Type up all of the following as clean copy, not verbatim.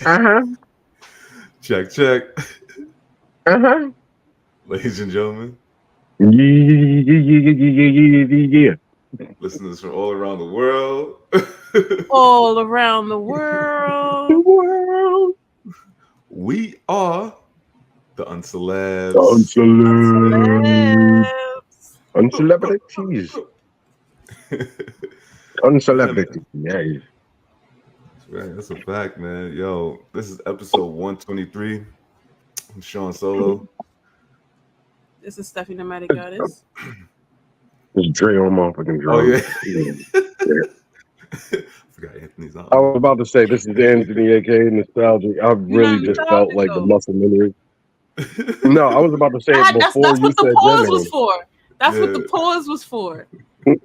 Check, check. Ladies and gentlemen. Yeah. Listeners from all around the world. All around the world. We are the UnCelebbz. UnCelebrities. UnCelebrities. Yeah. Right, that's a fact, man. Yo, this is episode 123. I'm Shawn Solo. This is Stephanie the Matic Goddess. It's Dre on motherfucking drums. Oh, yeah. Forgot Anthony's on. I was about to say, this is Anthony, aka Nostalgic. I really just felt like the muscle memory. No, I was about to say it before that's you what the said pause was for. That's what the pause was for.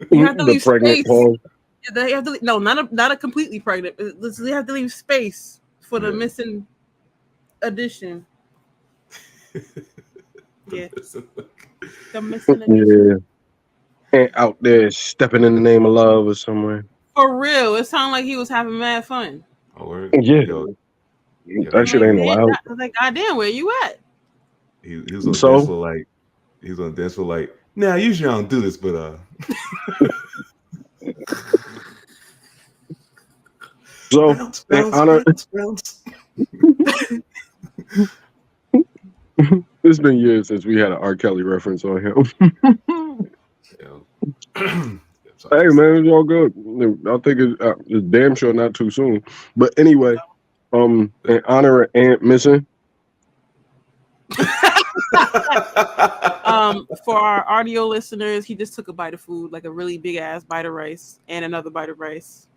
You have to leave space. Pause. You have to leave, no, not a completely pregnant. You have to leave space for the missing addition. Yeah. The missing addition. Yeah. And out there stepping in the name of love or somewhere. For real. It sounded like he was having mad fun. Oh, word? Yeah. That shit ain't allowed. Like, goddamn, where you at? He was on dance for like, he was on dance for like, nah, usually I don't do this, but So, bounce. It's been years since we had an R. Kelly reference on him. Hey man, it's all good. I think it's damn sure not too soon. But anyway, in honor of Aunt Missing. For our audio listeners, he just took a bite of food, like a really big ass bite of rice, and another bite of rice.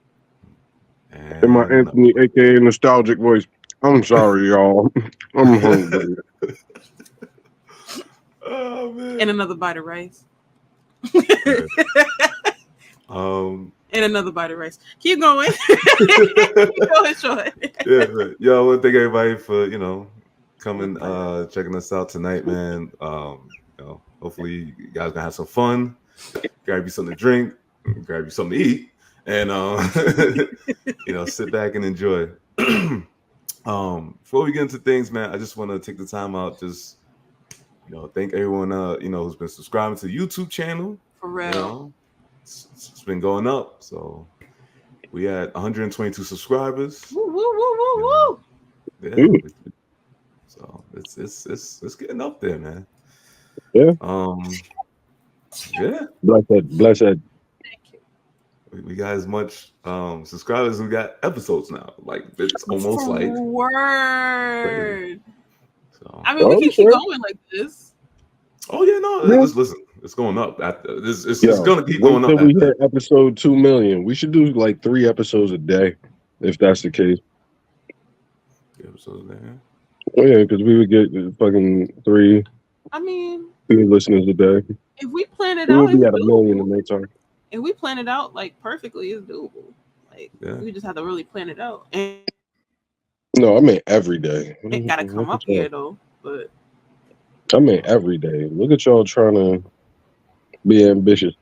In my Anthony, aka Nostalgic voice, I'm sorry, y'all. I'm hungry. Oh man. And another bite of rice. And another bite of rice. Keep going. Keep going, Sean. Yeah, man. Yo, I want to thank everybody for coming, checking us out tonight, man. Hopefully you guys gonna have some fun. Grab you something to drink, grab you something to eat, and sit back and enjoy. Before we get into things, man, I just want to take the time out, just thank everyone who's been subscribing to the YouTube channel. For real. It's been going up, so we had 122 subscribers. Woo, woo, woo, woo, woo. Yeah. So it's getting up there, man. Yeah. Yeah. Blessed. Thank you. We got as much subscribers as we got episodes now. Like it's almost like word. So I mean, we can keep going like this. Oh yeah, no. Listen, it's going up. It's gonna keep going up. Until we hit episode 2 million, we should do like 3 episodes a day, if that's the case. 3 episodes a day. Oh yeah, because we would get fucking 3. I mean, 3 listeners a day. If we plan it we out, would be at 1 million in no time. If we plan it out like perfectly, it's doable. Like we just have to really plan it out. And no, I mean every day. It gotta come up here though, but. I mean every day. Look at y'all trying to be ambitious.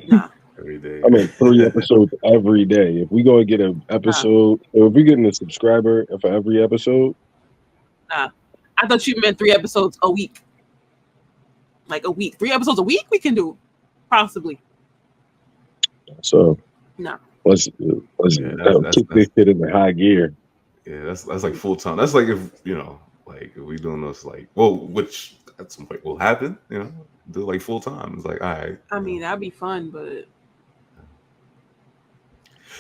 Nah. Every day. I mean 3 episodes every day. If we go and get an episode, or if we getting a subscriber for every episode. Nah. I thought you meant 3 episodes a week. Like a week. 3 episodes a week we can do. Possibly. So no. Let's kick this shit in the high gear. Yeah, that's like full time. That's like if like if we doing this which at some point will happen, do like full time. It's like all right. I mean that'd be fun, but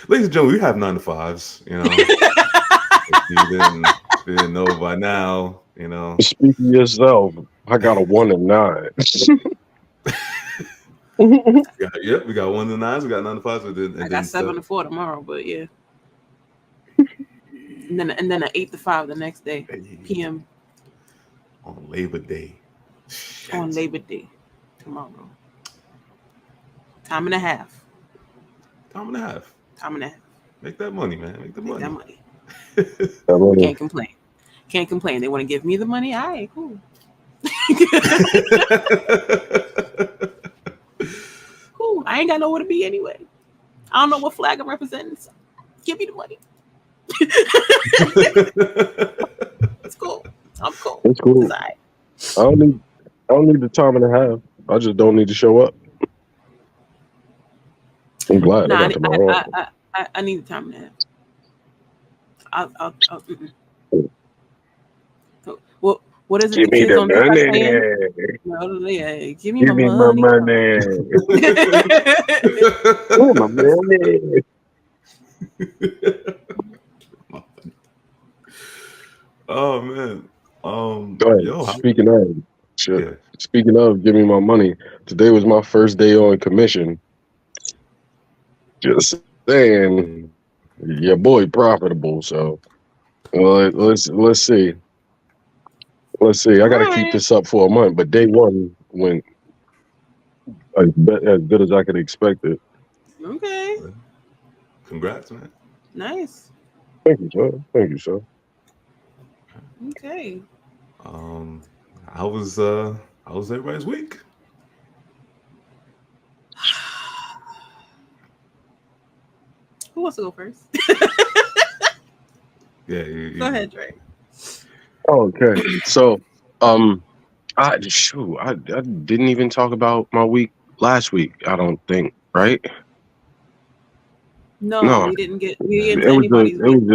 ladies and gentlemen, we have 9 to 5s, if you didn't know by now, Speak for yourself. I got a 1 and 9. We got 1 to 9s. We got 9 to 5s. I got 7 to 4 tomorrow, but yeah. and then an 8 to 5 the next day, PM. On Labor Day. On Labor Day tomorrow. Time and a half. Make that money, man. Make the money. Can't complain. They want to give me the money. All right, cool. Cool. I ain't got nowhere to be anyway. I don't know what flag I'm representing. So give me the money. It's cool. I'm cool. It's cool. It's all right. I don't need the time and a half. I just don't need to show up. I'm glad Nah, I got to my own. I need the time and a half. What is it? Give The me kids the on TikTok saying? money. No, yeah, give me Give me my my money. money. Oh, my money. Oh man. Yo, Speaking of, shit. yeah. Speaking of, give me my money. Today was my first day on commission. Just saying, your boy profitable. So, let's see. Let's see. I got to keep this up for a month, but day one went as good as I could expect it. Okay. Congrats, man. Nice. Thank you, sir. Thank you, sir. Okay. How was everybody's week? Who wants to go first? Yeah, go ahead, Dre. Okay, so I didn't even talk about my week last week. I don't think, right? No, we didn't get anybody's week.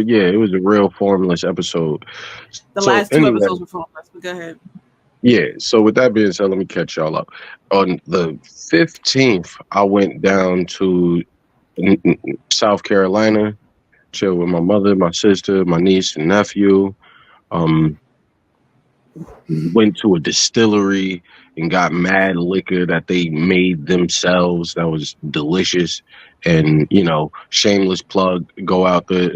It was a real formless episode. The last two episodes were formless, but go ahead. Yeah, so with that being said, let me catch y'all up. On the 15th, I went down to South Carolina, chill with my mother, my sister, my niece and nephew. Went to a distillery and got mad liquor that they made themselves. That was delicious. And, shameless plug, go out the,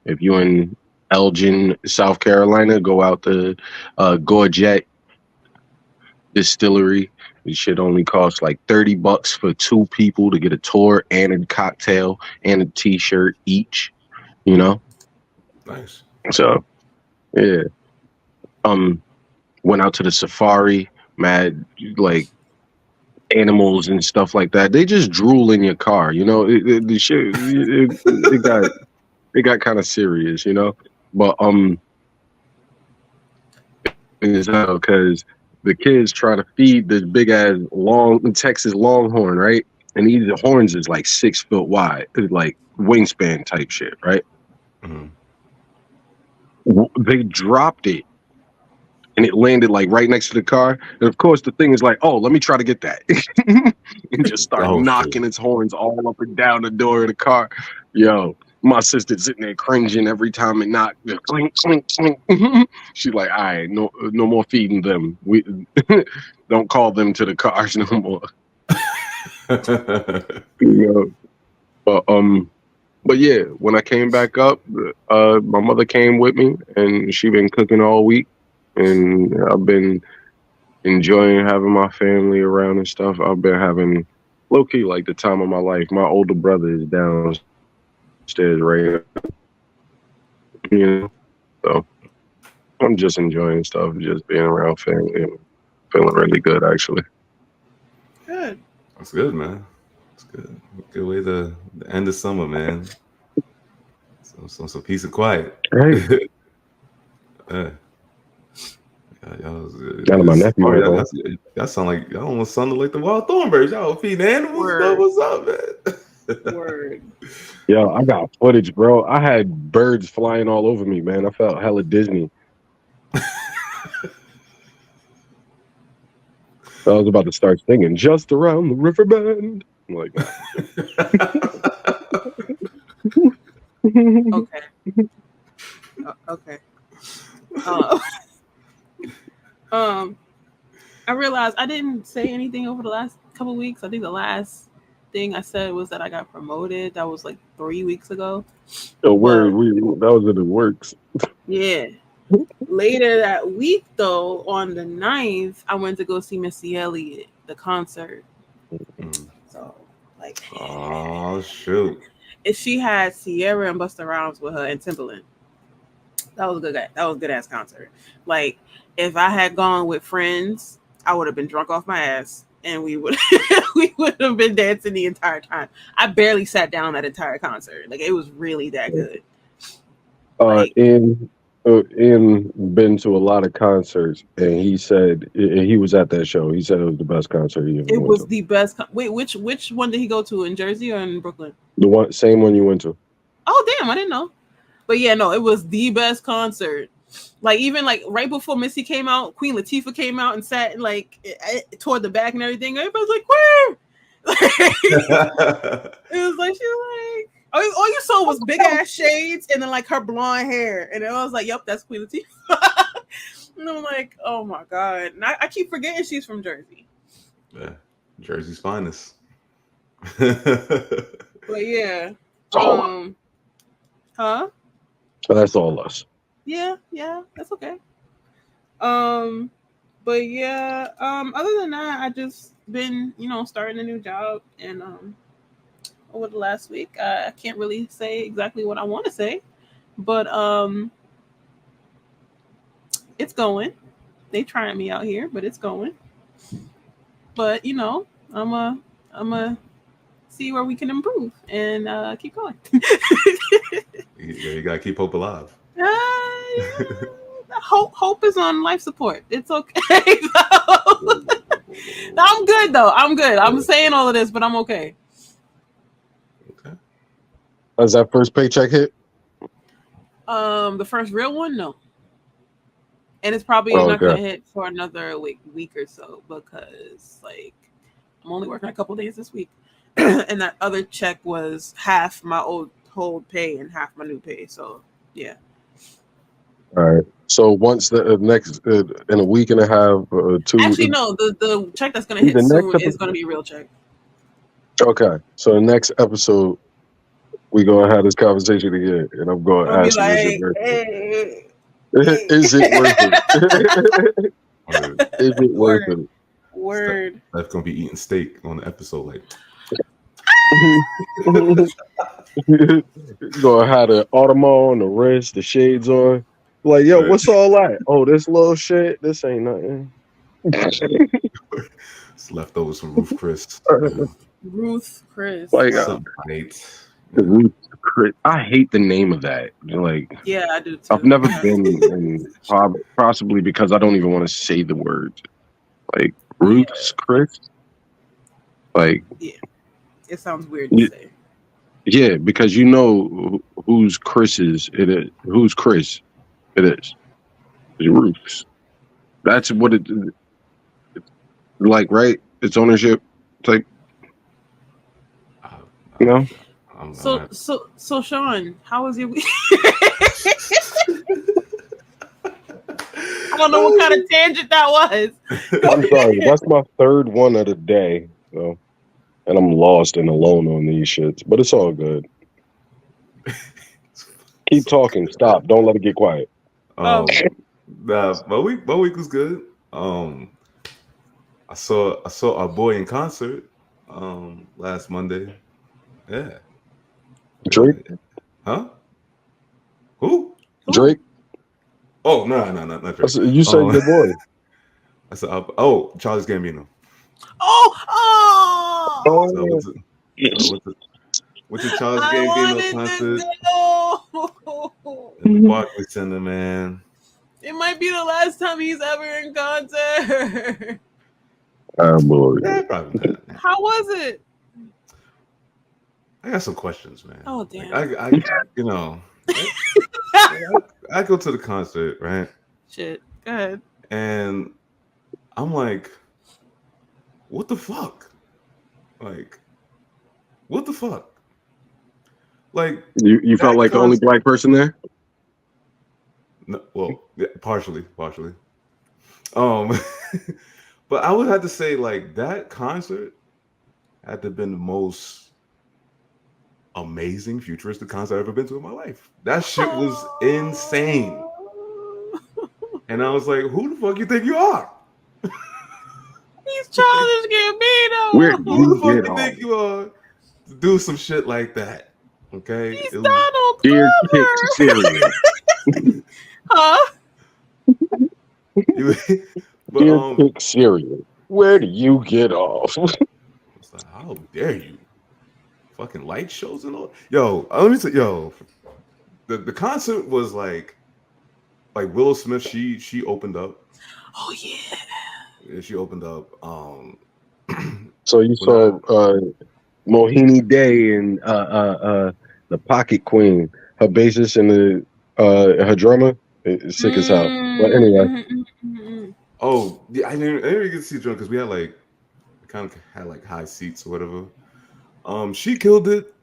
if you're in Elgin, South Carolina, go out the Gorget Distillery. This shit only costs like $30 for 2 people to get a tour and a cocktail and a t-shirt each, Nice. So, yeah. Went out to the safari, mad like animals and stuff like that. They just drool in your car, the shit. It got kind of serious, But because the kids try to feed this big ass long Texas Longhorn, right? And these horns is like 6 foot wide, it's like wingspan type shit, right? Mm-hmm. They dropped it. And it landed like right next to the car. And of course, the thing is like, oh, let me try to get that. And just start knocking its horns all up and down the door of the car. Yo, my sister's sitting there cringing every time it knocked. Clink, clink, clink. She's like, all right, no more feeding them. We don't call them to the cars no more. But yeah, when I came back up, my mother came with me and she been cooking all week. And I've been enjoying having my family around and stuff. I've been having low-key like the time of my life. My older brother is downstairs right now. So I'm just enjoying stuff, just being around family and feeling really good, actually. Good. That's good, man. That's good. Good way to end the summer, man. Some peace and quiet. Right. Y'all sound like y'all almost sounded like the Wild Thornberries. Y'all feeding animals. What's up, man? Word. Yo, I got footage, bro. I had birds flying all over me, man. I felt hella Disney. I was about to start singing "Just Around the River Bend." I'm like, okay. I realized I didn't say anything over the last couple of weeks. I think the last thing I said was that I got promoted. That was like 3 weeks ago. That was in the works. Yeah. Later that week, though, on the 9th, I went to go see Missy Elliott, the concert. So, like, oh shoot! If she had Sierra and Busta Rhymes with her and Timbaland, that was a good. That was a good ass concert. Like, if I had gone with friends, I would have been drunk off my ass, and we would have been dancing the entire time. I barely sat down that entire concert. Like, it was really that good. Ian been to a lot of concerts, and he said he was at that show. He said it was the best concert he ever went to. It was the best. Wait, which one did he go to, in Jersey or in Brooklyn? The same one you went to. Oh damn, I didn't know. But yeah, no, it was the best concert. Like even like right before Missy came out, Queen Latifah came out and sat like toward the back and everything. Everybody's like, "Where?" It was like she was like, all you saw was big ass shades and then like her blonde hair, and I was like, "Yep, that's Queen Latifah." And I'm like, "Oh my god!" And I keep forgetting she's from Jersey. Yeah, Jersey's finest. But yeah, huh? That's all us. Yeah, that's okay. But yeah, other than that, I just been, starting a new job, and over the last week, I can't really say exactly what I want to say, but it's going. They trying me out here, but it's going. But I'm a see where we can improve and keep going. You gotta keep hope alive. Hope is on life support. It's okay. I'm good though. I'm good. I'm saying all of this, but I'm okay. Okay. Has that first paycheck hit? The first real one, no. And it's probably not gonna hit for another week or so, because like I'm only working a couple days this week, and that other check was half my old pay and half my new pay. So yeah. All right. So once the next in a week and a half, 2. Actually, no. The check that's gonna hit soon is gonna be a real check. Okay. So the next episode, we gonna have this conversation again, and I'm gonna ask you, is it worth it? Is it worth it? Word. That's gonna be eating steak on the episode, like. Gonna have the Audemars on, the wrist, the shades on. Like, yo, what's all that? Oh, this little shit. This ain't nothing. It's leftovers from Ruth Chris. Ruth Chris. Like, Ruth Chris. I hate the name of that. Like, yeah, I do too. I've never been in, possibly because I don't even want to say the word. Like, Ruth's Chris. Like, yeah, it sounds weird to say. Yeah, because whose Chris is it is. Whose Chris it is. It's Ruth's. That's what it's like, right? It's ownership. It's like, So Shawn, how was your week? I don't know what kind of tangent that was. I'm sorry. That's my third one of the day. So. And I'm lost and alone on these shits, but it's all good. Keep talking. Stop. Don't let it get quiet. Nah, my week was good. I saw our boy in concert last Monday. Yeah. Drake? Huh? Who? Drake? Oh, no, not Drake. You said your boy. I said, Charles Gambino. Oh! So what's the Charles Gambino concert? In the Barclays Center, man. It might be the last time he's ever in concert. Boy. Yeah, probably not. How was it? I got some questions, man. Oh damn! I go to the concert, right? Shit. Go ahead. And I'm like, what the fuck? Like, what the fuck? Like, you felt like the only black person there? No, well, yeah, partially. But I would have to say, like, that concert had to have been the most amazing futuristic concert I've ever been to in my life. That shit was insane. And I was like, who the fuck you think you are? He's Childish Gambino. Who the fuck you think you are to do some shit like that? Okay. He's Donald Glover. Huh? Dear Pick cereal. Where do you get off? It's like, how dare you? Fucking light shows and all. Yo, let me say, the concert was like Willow Smith. She opened up. Oh yeah. Yeah, she opened up. So you saw Mohini Day and the Pocket Queen, her bassist and her drummer is sick as hell. But anyway, oh yeah, I didn't even get to see drummer because we kind of had like high seats or whatever. She killed it.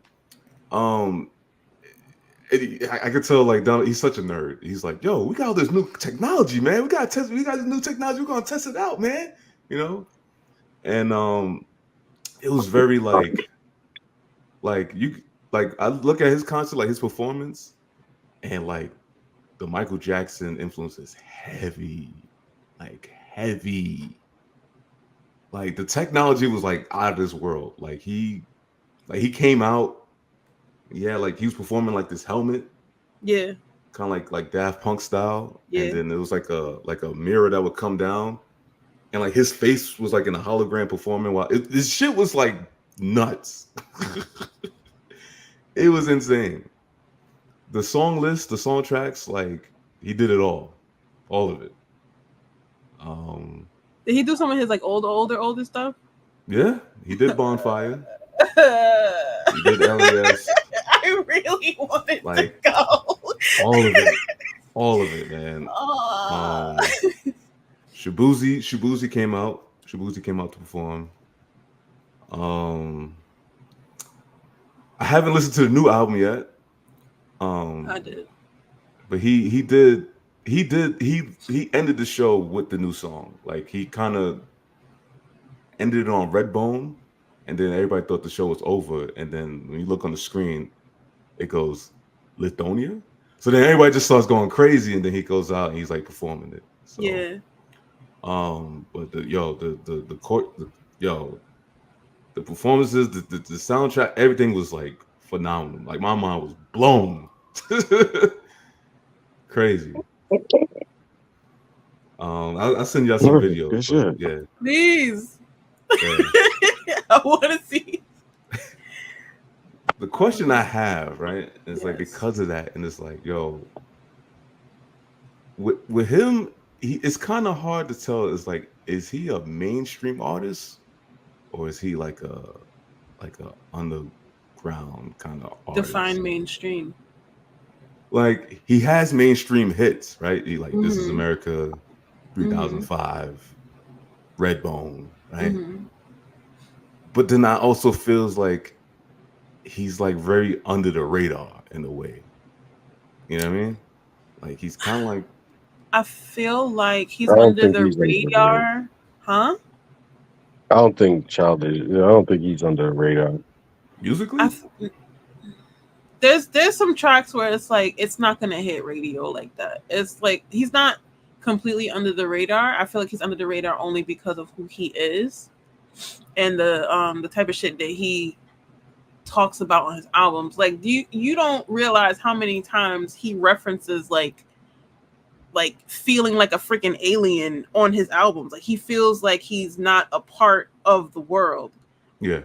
I could tell like Donald, he's such a nerd. He's like, yo, we got all this new technology, man. We got this new technology. We're gonna test it out, man. You know, and it was very like I look at his concert, like his performance, and like the Michael Jackson influence is heavy, like heavy. Like the technology was like out of this world. Like he came out. Yeah, like he was performing like this helmet. Yeah. Kind of like Daft Punk style. Yeah. And then it was like a mirror that would come down. And like his face was like in a hologram performing while this shit was like nuts. It was insane. The song list, the song tracks, like he did it all of it. Did he do some of his like older stuff? Yeah, he did Bonfire. He did LAS. I really wanted to go. All of it, man. Shabuzi came out. Shabuzi came out to perform. I haven't listened to the new album yet. I did. But he ended the show with the new song. Like he kind of ended it on Redbone, and then everybody thought the show was over. And then when you look on the screen, it goes Lithonia. So then everybody just starts going crazy, and then he goes out and he's like performing it. So, yeah. But the performances, the soundtrack, everything was like phenomenal. Like my mind was blown. Crazy. I'll send y'all some videos. Yeah. Please. Yeah. I want to see. The question I have, right, is like because of that, and it's like, yo, with him, it's kind of hard to tell. It's like, is he a mainstream artist, or is he like a underground kind of artist? Define mainstream. Like he has mainstream hits, right? He like This Is America, 3005, Redbone, right? But then I also feels like he's like very under the radar in a way. You know what I mean? Like he's kind of like. I feel like he's under the radar, huh? I don't think he's under the radar. Musically? There's some tracks where it's like it's not gonna hit radio like that. It's like he's not completely under the radar. I feel like he's under the radar only because of who he is and the type of shit that he talks about on his albums. Like you don't realize how many times he references like feeling like a freaking alien on his albums. Like he feels like he's not a part of the world. Yeah.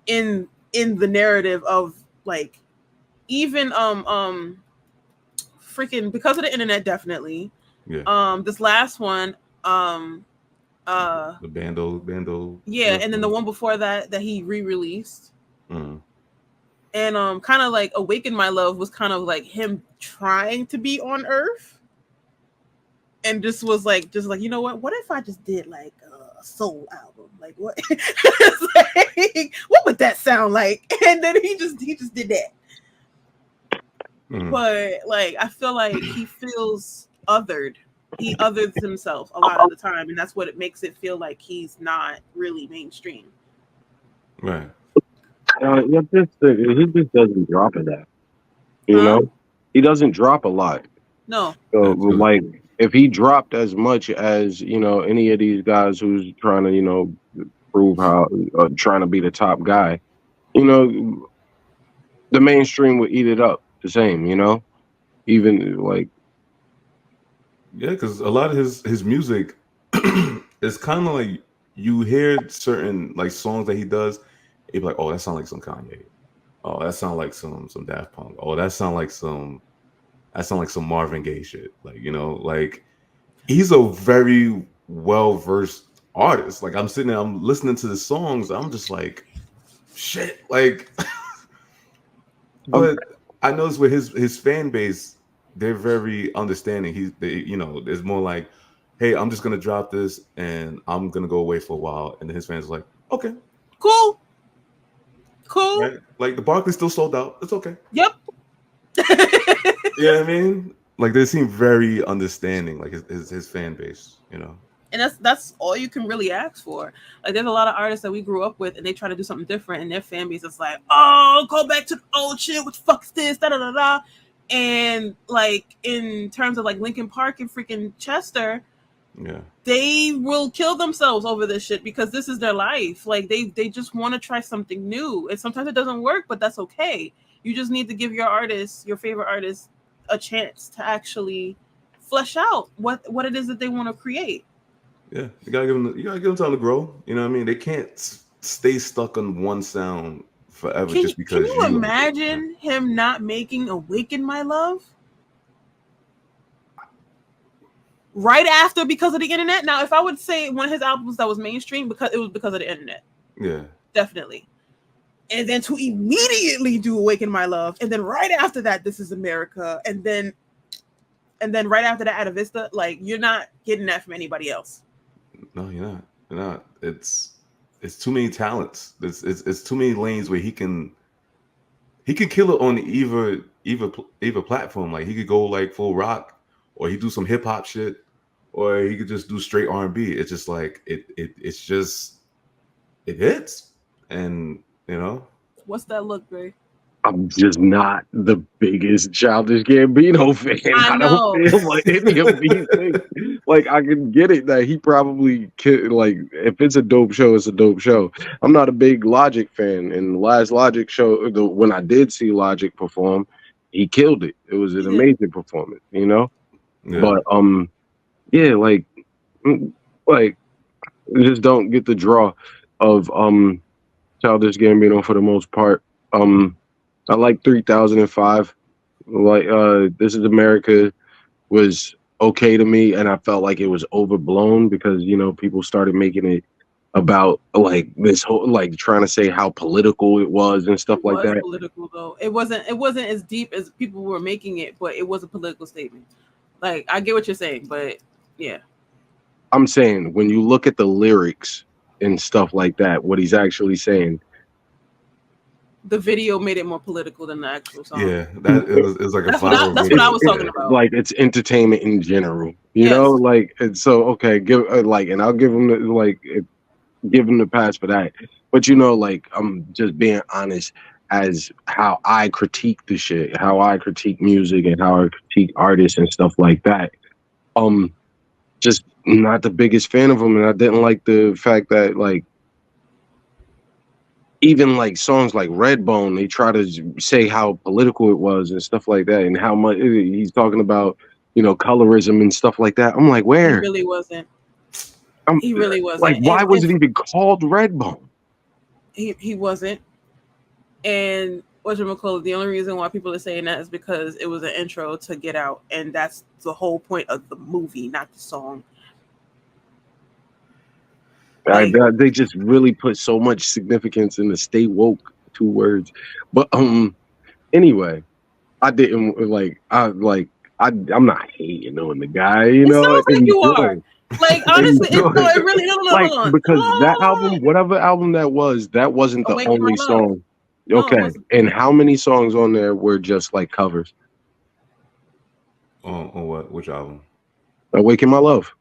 In the narrative of like even freaking because of the internet, definitely. Yeah. This last one, the Bando. Yeah, and then the one before that he re-released. Mm-hmm. And kind of like Awaken My Love was kind of like him trying to be on Earth. And just like, you know what if I just did like a soul album? Like what? Like, what would that sound like? And then he just did that. But like I feel like he feels othered. He others himself a lot of the time, and that's what it makes it feel like he's not really mainstream. Right. He just doesn't drop in that. You know, he doesn't drop a lot. No. So, like if he dropped as much as any of these guys who's trying to prove how trying to be the top guy, the mainstream would eat it up the same. Even like. Yeah, because a lot of his music is kind of like you hear certain like songs that he does, you'd be like, oh, that sounds like some Kanye. Oh, that sounds like some Daft Punk. Oh, that sounds like some that sound like some Marvin Gaye shit. Like, you know, like he's a very well-versed artist. Like I'm sitting there, I'm listening to the songs, I'm just like, shit. Like, but I noticed with his fan base, they're very understanding. You know, there's more like, hey, I'm just gonna drop this and I'm gonna go away for a while, and then his fans are like, okay, cool. Right? Like the Barclays still sold out. It's okay. Yep. You know what I mean? Like they seem very understanding, like his fan base, you know. And that's all you can really ask for. Like there's a lot of artists that we grew up with and they try to do something different and their fan base is like, oh, go back to the old shit, what the fuck is this? Da da da da. And like in terms of like Linkin Park and freaking Chester, yeah, they will kill themselves over this shit because this is their life. Like they just want to try something new. And sometimes it doesn't work, but that's okay. You just need to give your artist, your favorite artist, a chance to actually flesh out what it is that they want to create. Yeah, you gotta give them time to grow. You know what I mean? They can't stay stuck on one sound forever just because. Can you imagine him not making "Awaken My Love" right after because of the internet? Now, if I would say one of his albums that was mainstream because of the internet, yeah, definitely. And then to immediately do "Awaken My Love," and then right after that, "This Is America," and then right after that, "Atta Vista," like you're not getting that from anybody else. No, you're not. You're not. It's too many talents. It's too many lanes where he can kill it on either platform. Like he could go like full rock, or he do some hip hop shit, or he could just do straight R&B. It's just like it hits, and you know. What's that look, Gray? I'm just not the biggest Childish Gambino fan. I don't feel like any of these things. Like I can get it that he probably like if it's a dope show, it's a dope show. I'm not a big Logic fan, and the last Logic show, when I did see Logic perform, he killed it. It was an amazing performance, you know. Yeah. But yeah, like just don't get the draw of Childish Gambino for the most part. I like 3005. Like This Is America was okay to me, and I felt like it was overblown because, you know, people started making it about like this whole like trying to say how political it was and stuff like that. Political though. It wasn't as deep as people were making it, but it was a political statement. Like I get what you're saying, but yeah. I'm saying when you look at the lyrics and stuff like that, what he's actually saying, the video made it more political than the actual song. Yeah, it was like that's what I was talking about. Like it's entertainment in general, you know. Like and so okay, and I'll give him the pass for that. But you know, like I'm just being honest as how I critique the shit, how I critique music, and how I critique artists and stuff like that. Just not the biggest fan of him, and I didn't like the fact that like. Even like songs like Redbone, they try to say how political it was and stuff like that, and how much he's talking about, you know, colorism and stuff like that. I'm like, where? He really wasn't. He really wasn't. Like, why was it even called Redbone? He wasn't. And whatchamacallit, the only reason why people are saying that is because it was an intro to Get Out, and that's the whole point of the movie, not the song. They just really put so much significance in the "stay woke" 2 words. But anyway, I didn't I'm not hating on the guy, you know. Sounds like you are. Like honestly, it really like because that album, whatever album that wasn't the only song. Okay, and how many songs on there were just like covers? On what? Which album? "Awaken My Love."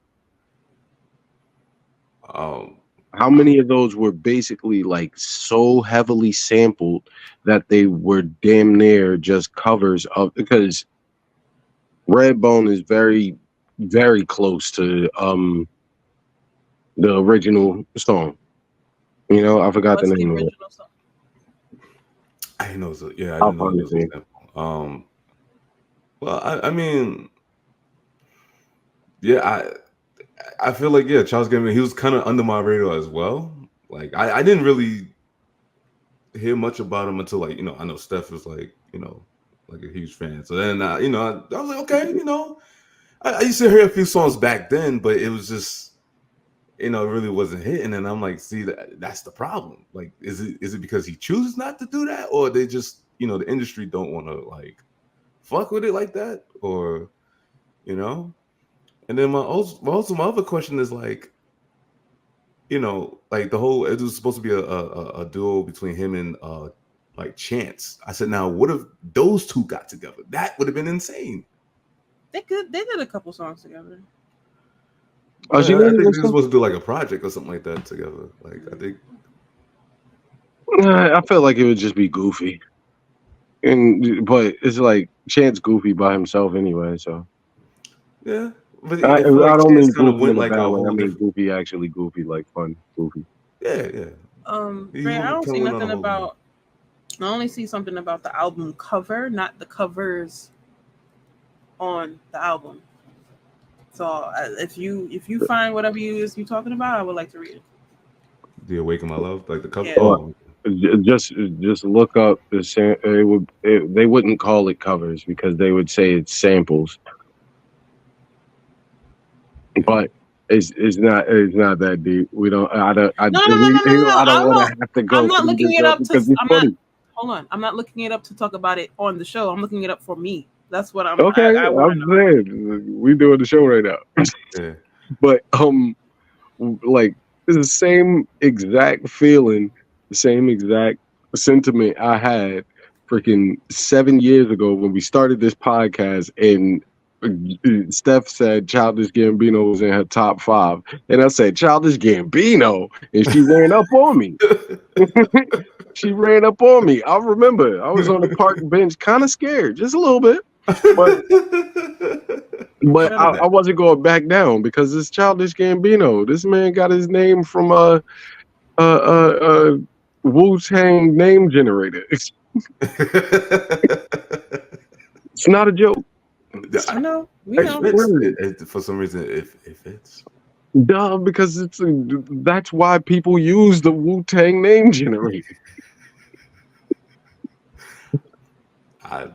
How many of those were basically like so heavily sampled that they were damn near just covers of? Because Redbone is very, very close to the original song. You know, I forgot the name of it. Song? I didn't know. I didn't know it was an example. Well, I mean, yeah, I feel like Charles Gambino, he was kind of under my radar as well. Like I didn't really hear much about him until like, you know, I know Steph was like, you know, like a huge fan. So then, I was like, okay, I used to hear a few songs back then, but it was just, it really wasn't hitting. And I'm like, see, that's the problem. Like, is it because he chooses not to do that, or they just, the industry don't want to like fuck with it like that, or, And then my other question is like, like the whole, it was supposed to be a duo between him and like Chance. I said, now what if those two got together? That would have been insane. They did a couple songs together. I think they're supposed to do like a project or something like that together. Like, I think. I felt like it would just be goofy, but it's like Chance goofy by himself anyway. So yeah, but I like don't mean goofy went in a like bad way. I mean goofy, actually goofy, like fun goofy. Yeah. Dre, I don't see nothing about. I only see something about the album cover, not the covers on the album. So if you find whatever you're talking about, I would like to read it. The Awaken My Love, like the cover. Yeah. Oh. Just look up the they wouldn't call it covers because they would say it's samples, but it's not that deep. We don't. I don't. I don't want to have to go. I'm not looking it up to. Hold on. I'm not looking it up to talk about it on the show. I'm looking it up for me. That's what I'm. Okay, I'm saying we doing the show right now. Yeah. But like it's the same exact feeling, the same exact sentiment I had freaking 7 years ago when we started this podcast, and Steph said Childish Gambino was in her top 5, and I said Childish Gambino, and she ran up on me. She ran up on me. I remember I was on the park bench, kind of scared, just a little bit, but I wasn't going back down because it's Childish Gambino. This man got his name from Wu-Tang name generator. It's not a joke. I know. For some reason, it fits. Duh, because that's why people use the Wu-Tang name generator. I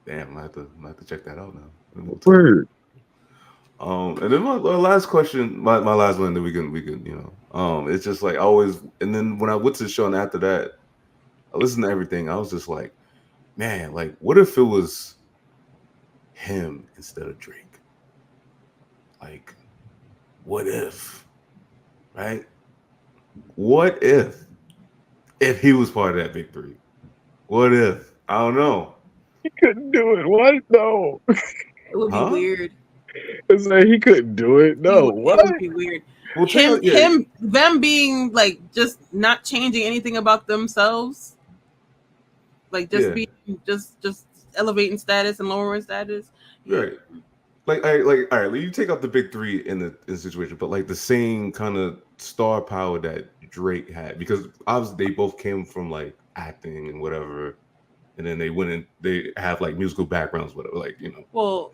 have to check that out now. Word. And then my last question, my last one, then we can it's just like always. And then when I went to the show, and after that, I listened to everything. I was just like, man, like, what if it was him instead of Drake? Like, what if? Right? What if he was part of that big three? What if? I don't know. He couldn't do it. What? No. It would be weird. It's like he couldn't do it. No. What? It would be weird. Well, them being like just not changing anything about themselves, like just being just elevating status and lowering status. Right. Like all right, you take out the big three in the situation, but like the same kind of star power that Drake had, because obviously they both came from like acting and whatever, and then they went and they have like musical backgrounds, whatever, like Well,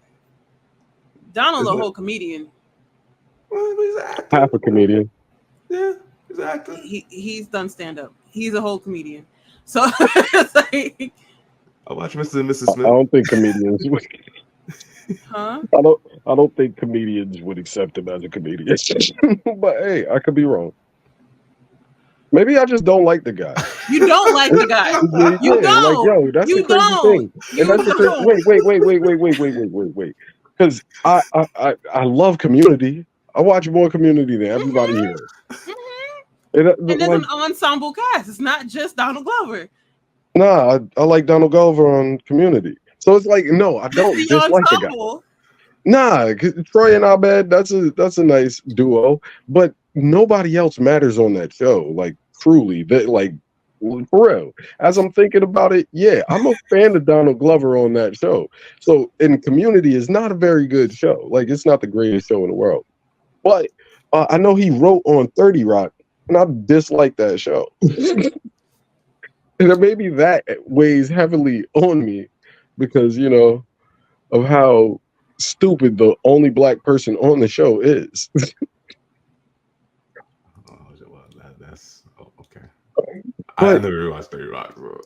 Donald's a whole comedian. Well, he's an actor. Half a comedian. Yeah, he's an actor. He's done stand up. He's a whole comedian. So it's like, I watch Mr. and Mrs. Smith. I don't think comedians would. Huh? I don't think comedians would accept him as a comedian. But hey, I could be wrong. Maybe I just don't like the guy. You don't like the guy. You don't. Like, yo, that's the crazy thing. And that's the crazy. Wait. Because I love Community. I watch more Community than everybody here. And there's an ensemble cast. It's not just Donald Glover. Nah, I like Donald Glover on Community. So it's like, no, I don't dislike the guy. Nah, Troy and Abed, that's a nice duo, but nobody else matters on that show. Like, truly, like, for real. As I'm thinking about it, yeah, I'm a fan of Donald Glover on that show. So, in Community is not a very good show. Like, it's not the greatest show in the world. But I know he wrote on 30 Rock, and I dislike that show. And maybe that weighs heavily on me because, of how stupid the only black person on the show is. That's okay. I never watched 30 Rock, bro.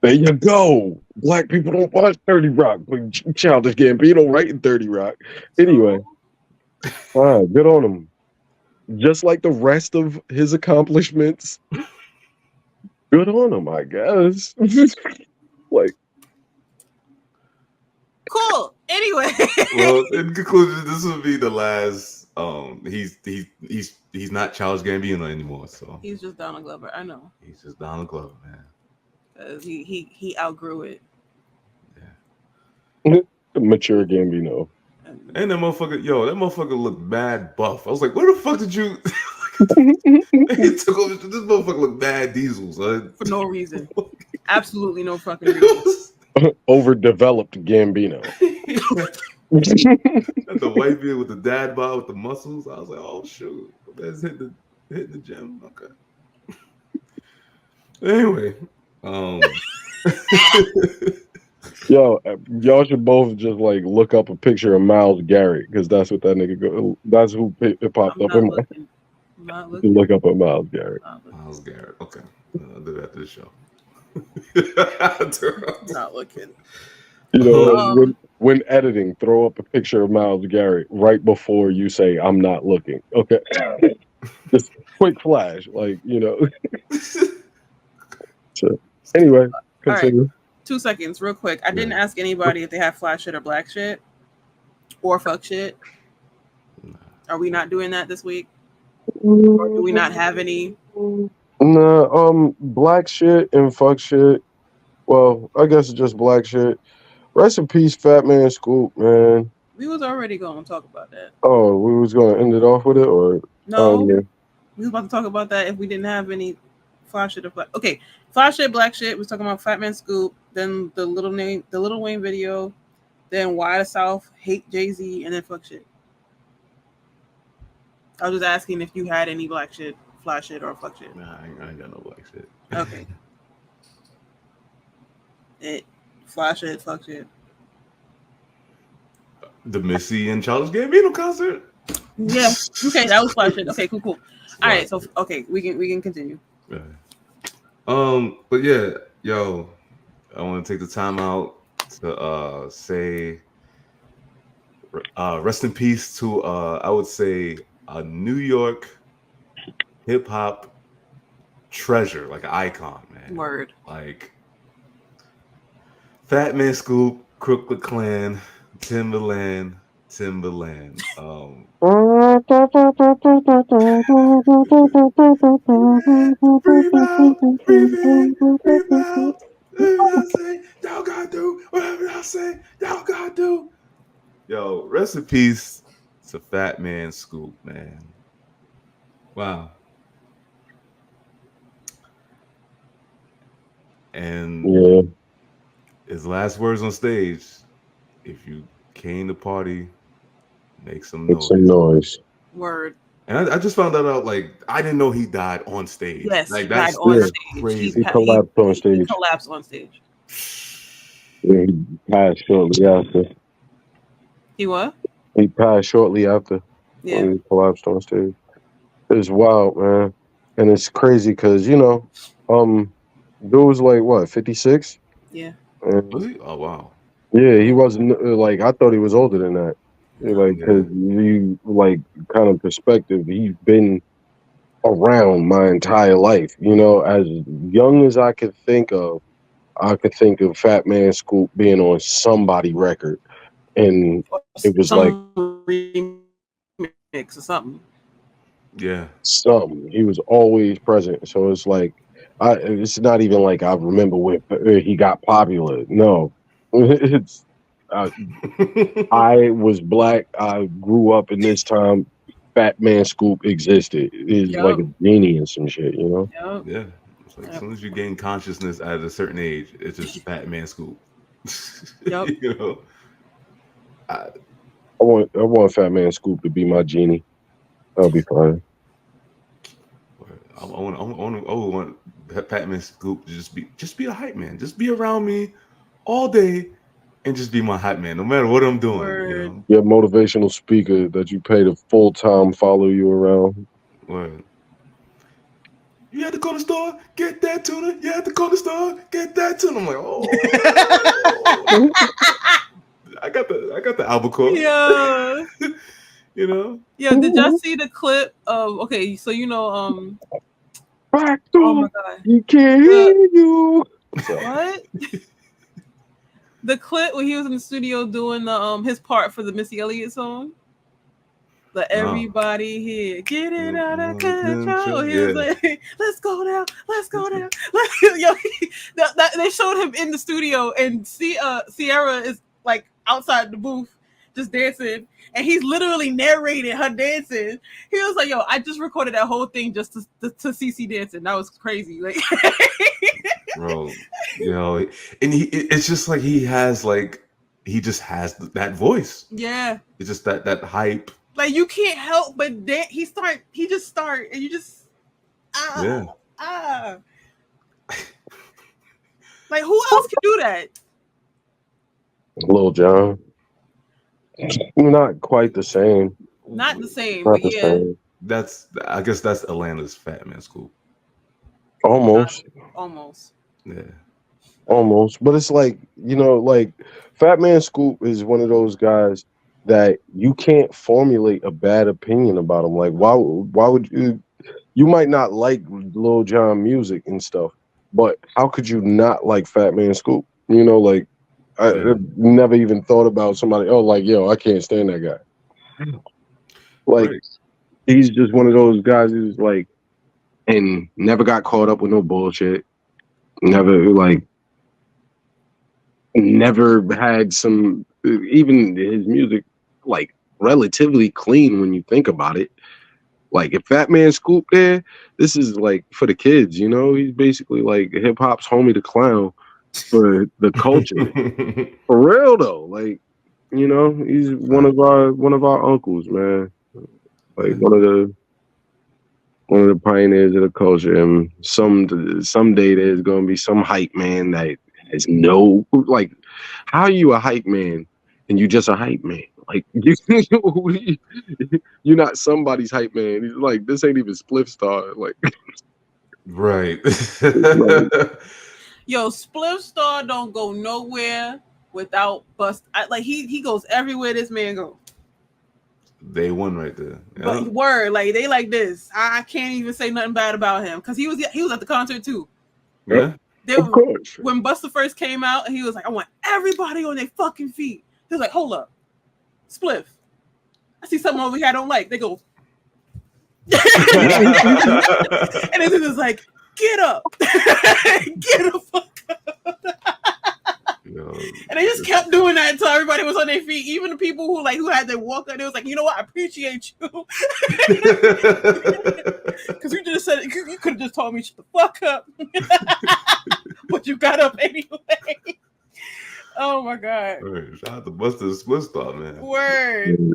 There you go. Black people don't watch 30 Rock, but Childish Gambino writing 30 Rock. Anyway, all right, good on him. Just like the rest of his accomplishments, good on him, I guess. Like, cool. Anyway, well, in conclusion, this will be the last. He's not Childish Gambino anymore, so he's just Donald Glover. I know. He's just Donald Glover, man. Because he outgrew it. Yeah. Mature Gambino. And that motherfucker looked mad buff. I was like, where the fuck did you? He took over. This motherfucker looked mad diesel, son. For no reason. Absolutely no fucking reason. Overdeveloped Gambino. The white beard with the dad bod with the muscles. I was like, oh shoot, that's hitting the gym. Okay. Anyway, Yo, y'all should both just like look up a picture of Myles Garrett because that's what that nigga go. That's who it popped up in my. Look up at Myles Garrett. Myles Garrett. Okay, I'll do that after the show. Not looking. You know, when editing, throw up a picture of Myles Garrett right before you say "I'm not looking." Okay, just quick flash, like you know. So anyway, continue. All right. 2 seconds, real quick. I didn't ask anybody if they have fly shit or black shit or fuck shit. Are we not doing that this week? Or do we not have any? No, black shit and fuck shit. Well, I guess it's just black shit. Rest in peace, Fatman Scoop, man. We was already going to talk about that. Oh, we was going to end it off with it, or no? Yeah. We was about to talk about that if we didn't have any fly shit or black. Okay, fly shit, black shit. We was talking about Fatman Scoop, then the Lil Wayne video, then Why the South hate Jay-Z, and then fuck shit. I was just asking if you had any black shit, fly shit, or fuck shit. Nah, I ain't got no black shit. Okay. Fly shit, fuck shit. The Missy and Childish Gambino concert. Yeah. Okay, that was fly shit. Okay, cool. All right, so okay, we can continue. Yeah. But yeah, yo, I want to take the time out to say rest in peace to I would say a New York hip hop treasure, like an icon, man. Word. Like Fatman Scoop, Crooked Clan, Timberland. Bring out. Y'all gotta do whatever I say. Y'all gotta do. Yo, rest in peace to Fatman Scoop, man. Wow. And his last words on stage: "If you came to party, make some noise." Word. And I just found that out. Like, I didn't know he died on stage. Yes, like, he died on stage. Crazy. He collapsed on stage. He collapsed on stage. Yeah, he passed shortly after. He what? He passed shortly after. Yeah. When he collapsed on stage. It's wild, man. And it's crazy because, you know, dude was like, what, 56? Yeah. Was he? Oh, wow. Yeah, he wasn't, like, I thought he was older than that. Like, cause you, like, kind of perspective, he's been around my entire life. You know, as young as I could think of Fatman Scoop being on somebody record. And it was like remix or something. Yeah. Something. He was always present. So it's like, it's not even like I remember when he got popular. No. It's I was black. I grew up in this time. Fatman Scoop existed. It's like a genie and some shit, you know? Yeah. It's like as soon as you gain consciousness at a certain age, it's just Fatman Scoop. Yep. You know? I want Fatman Scoop to be my genie. That'll be fine. I want Fatman Scoop to just be a hype man. Just be around me all day. And just be my hype man, no matter what I'm doing. You know? Your motivational speaker that you pay to full-time follow you around. Word. You had to go to the store, get that tuna. You had to go to the store, get that tuna. I'm like, oh, I got the albacore. Yeah. You know. Yeah. Did y'all see the clip of? Okay, so Back Oh my door, god. he can't hear you. What? The clip when he was in the studio doing the his part for the Missy Elliott song. Let everybody here get it out of control. He was like, "Let's go now, let's go now." Yo, they showed him in the studio, and Sierra is like outside the booth, just dancing, and he's literally narrating her dancing. He was like, "Yo, I just recorded that whole thing just to CC dancing. That was crazy." Like, bro, and it's just like he just has that voice. Yeah, it's just that hype. Like you can't help but he just start, and you just Like who else can do that? Lil Jon. Not quite the same. Not the same, Not but the same. I guess that's Atlanta's Fatman Scoop. Almost. Yeah. Almost. But it's like, like Fatman Scoop is one of those guys that you can't formulate a bad opinion about him. Like why would you might not like Lil Jon music and stuff, but how could you not like Fatman Scoop? Like I've never even thought about somebody, I can't stand that guy. Like he's just one of those guys who's like, and never got caught up with no bullshit. Never had some, even his music, like relatively clean when you think about it. Like if Fatman Scoop there, this is like for the kids, he's basically like hip hop's Homie the Clown for the culture. For real though, like, he's one of our uncles, man. Like one of the pioneers of the culture. And someday there's gonna be some hype man that has no, like, how are you a hype man and you just a hype man? Like you're not somebody's hype man. He's like, this ain't even Spliff Star. Like, right. Yo, Spliff Star don't go nowhere without bust. Like he goes everywhere this man goes. They won right there. Yeah. But word, like they like this. I can't even say nothing bad about him because he was at the concert too. Yeah. Of course. When Busta first came out, he was like, I want everybody on their fucking feet. He was like, hold up. Spliff. I see something over here I don't like. They go. And then it's like, get up. Get the fuck up. And they just kept doing that until everybody was on their feet. Even the people who had their walk up, they was like, you know what? I appreciate you. Because you just said you could have just told me shut the fuck up. But you got up anyway. Oh my god. Shout out to Busta Split Star, man. Word.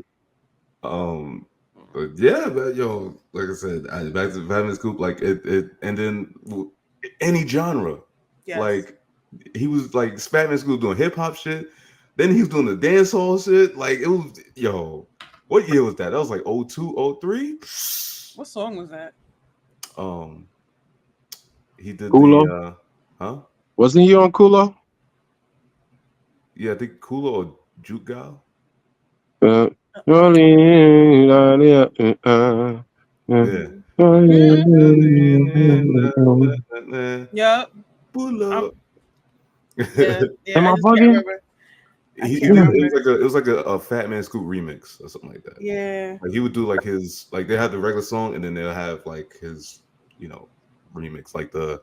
But yeah, but yo, like I said, back to Fatman Scoop, like it and then any genre. Yes. Like he was like Fatman Scoop doing hip hop shit. Then he was doing the dancehall shit. Like it was, what year was that? That was like 02, 03? What song was that? He did Kulo? Wasn't he on Kulo? Yeah, I think Kulo or Juke Gal. Yeah. Yep. Pull up. Am I bugging? It was like a Fatman Scoop remix or something like that. Yeah. Like he would do like his, like they had the regular song and then they'll have like his, remix, like the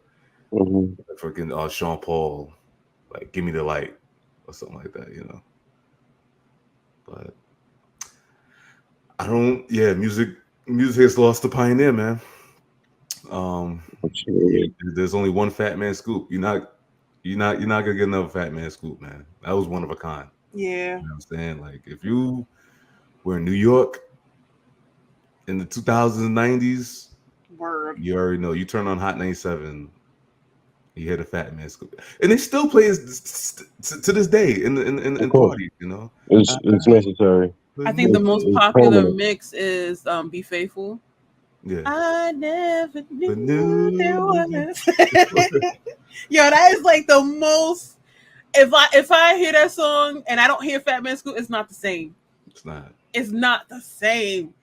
freaking Sean Paul, like Gimme the Light or something like that, But music has lost the pioneer, man. There's only one Fatman Scoop. You're not gonna get another Fatman Scoop, man. That was one of a kind. Yeah. You know what I'm saying? Like if you were in New York in the 2000s and 90s, word, you already know. You turn on Hot 97, you hear the Fatman Scoop, and they still play it to this day in parties. It's necessary. I think the most popular mix is "Be Faithful." Yeah. I never knew there was. Yo, that is like the most. If I hear that song and I don't hear Fatman Scoop, it's not the same. It's not. It's not the same.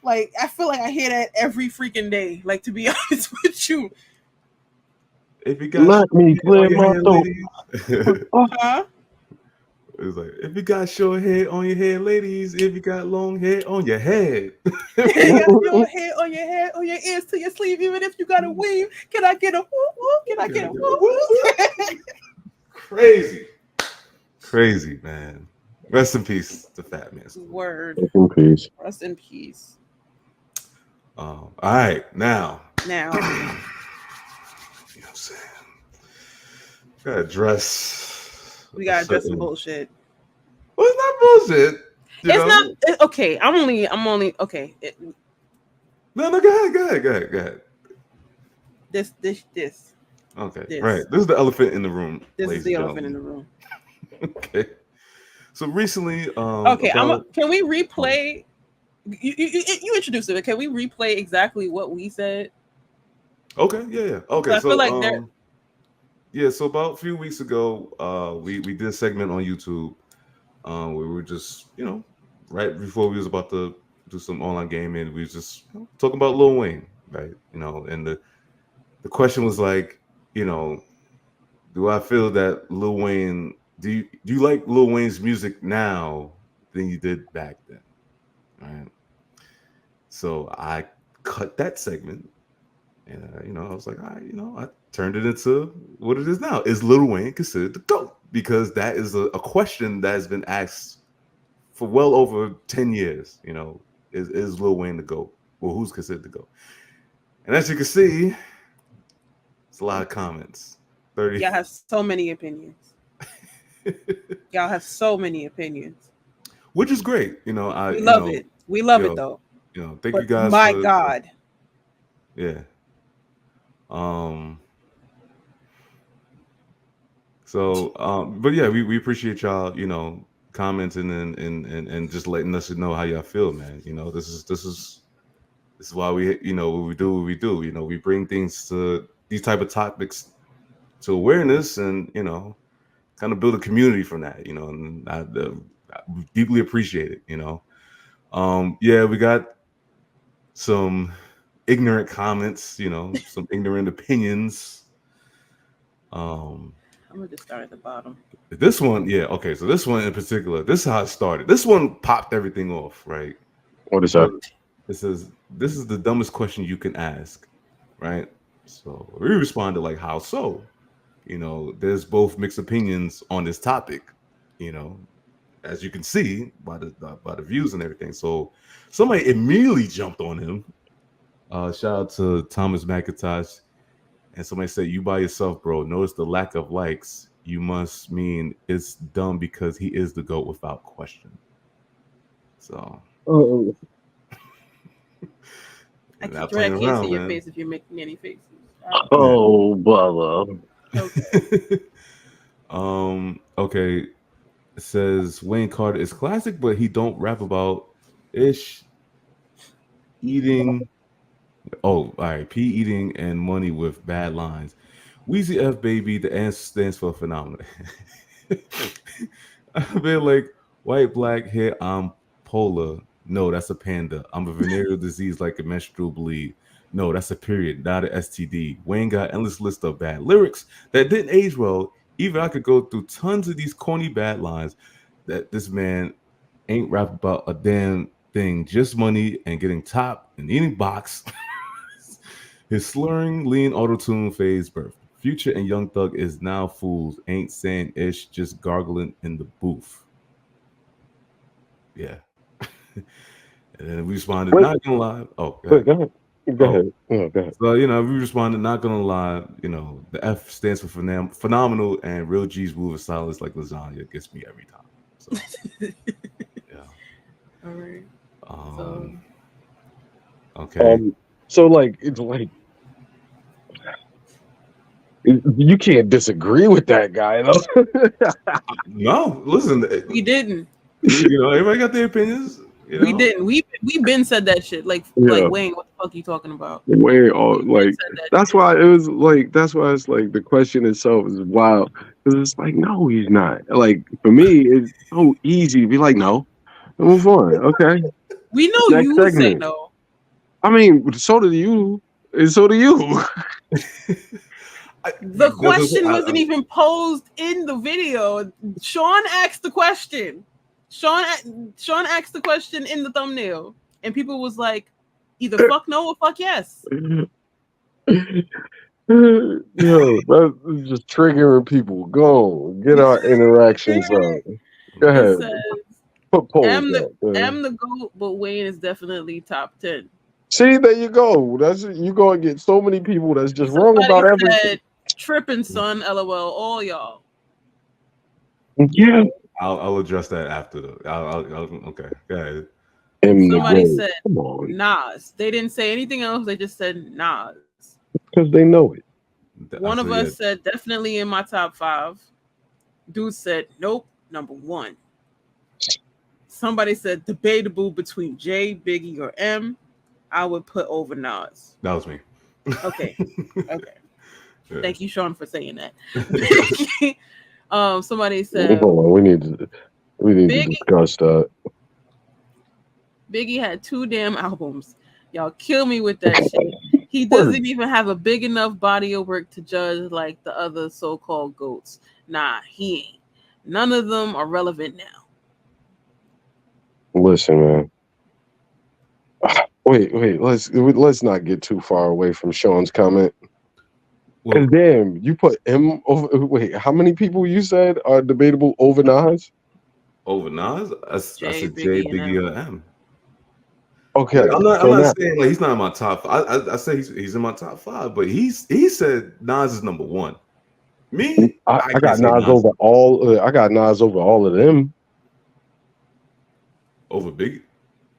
Like, I feel like I hear that every freaking day. Like, to be honest with you. If you got Let me clear my throat. Huh? It's like, if you got short hair on your head, ladies, if you got long hair on your head. Your hair on your head, on your ears to your sleeve, even if you got a weave. Can I get a woo-woo? Can I get a woo-woo? Crazy, man. Rest in peace to Fatman Scoop. Word. Rest in peace. Rest in peace. All right, now. Now. You know what I'm saying? Gotta address. We gotta address some bullshit. Well, it's not bullshit. It's not okay. I'm only okay. No, go ahead. This. Okay, this. right. This is the elephant in the room. This is the elephant in the room. Okay. So recently, okay, can we replay? You introduced it. Can we replay exactly what we said? Okay, yeah. Okay, so I feel like yeah. So about a few weeks ago, we did a segment on YouTube. We were just, right before we was about to do some online gaming, we was just talking about Lil Wayne, right? And the question was like, do I feel that Lil Wayne? Do you like Lil Wayne's music now than you did back then? Right. So I cut that segment, and I was like, I turned it into what it is now. Is Lil Wayne considered the GOAT? Because that is a question that has been asked for well over 10 years. Is Lil Wayne the GOAT? Well, who's considered the GOAT? And as you can see, it's a lot of comments. 30. Y'all have so many opinions. Y'all have so many opinions, which is great. We love it. We love it though. Thank you guys. My God. Yeah. So, but yeah, we appreciate y'all, commenting and just letting us know how y'all feel, man. This is why we, what we do. We bring things to these type of topics to awareness, and kind of build a community from that, and I deeply appreciate it. Yeah, we got some ignorant comments, some ignorant opinions. I'm gonna just start at the bottom. This one, yeah, okay. So this one in particular, this is how it started. This one popped everything off, right? What is that? It says, "This is the dumbest question you can ask," right? So we responded like, "How so?" There's both mixed opinions on this topic, as you can see by the views and everything. So somebody immediately jumped on him. Shout out to Thomas McIntosh. And somebody said, "You by yourself, bro. Notice the lack of likes. You must mean it's dumb because he is the GOAT without question." So I can't see your face if you're making any faces. Oh, brother. Okay. Okay. It says Wayne Carter is classic, but he don't rap about ish eating. Oh, all right. P eating and money with bad lines. Weezy F baby, the answer stands for phenomenal. I've been like white, black hair, I'm polar. No, that's a panda. I'm a venereal disease like a menstrual bleed. No, that's a period, not an STD. Wayne got endless list of bad lyrics that didn't age well. Even I could go through tons of these corny bad lines that this man ain't rap about a damn thing, just money and getting top and eating box. His slurring, lean auto-tune phase birth. Future and Young Thug is now fools. Ain't saying ish, just gargling in the booth. Yeah. And then we responded, not gonna lie. Oh, go ahead. Go ahead. So, we responded, not gonna lie, the F stands for phenomenal, and real G's move in silence like lasagna. It gets me every time. So, yeah. All right. Okay. So it's like you can't disagree with that guy, though. No, listen. We didn't. Everybody got their opinions. You know? We didn't. We been sasaid that shit. Like Wayne, what the fuck are you talking about? Wayne, like that's why it was like that's why it's like the question itself is wild because it's like no, he's not. Like for me, it's so easy to be like no, move on. Okay, we know next you segment. say no. I mean, so do you, and so do you. The question wasn't even posed in the video. Shawn asked the question. Shawn asked the question in the thumbnail, and people was like, either fuck no or fuck yes. Yo, that's just triggering people. Go get our interactions on. Go ahead. It says, put polls M the GOAT, but Wayne is definitely top 10. See, there you go. You gonna get so many people that's just wrong about everything. Tripping, son. LOL. All y'all. Yeah. I'll address that after. Okay. Go ahead. Somebody said Nas. They didn't say anything else. They just said Nas. Because they know it. One of us said definitely in my top 5. Dude said nope, number 1. Somebody said debatable between J, Biggie, or M. I would put over Nas. That was me. Okay. Yeah. Thank you, Shawn, for saying that. Somebody said we need to discuss that. Biggie had 2 damn albums. Y'all kill me with that shit. He doesn't even have a big enough body of work to judge like the other so-called GOATs. Nah, he ain't. None of them are relevant now. Listen, man. Wait. Let's not get too far away from Shawn's comment. Well, damn, you put M over. Wait, how many people you said are debatable over Nas? Over Nas? I said J, Biggie, or M. Okay, like, I'm not saying like he's not in my top 5. I say he's in my top 5, but he said Nas is number 1. Me, I got Nas over all. I got Nas over all of them. Over Biggie?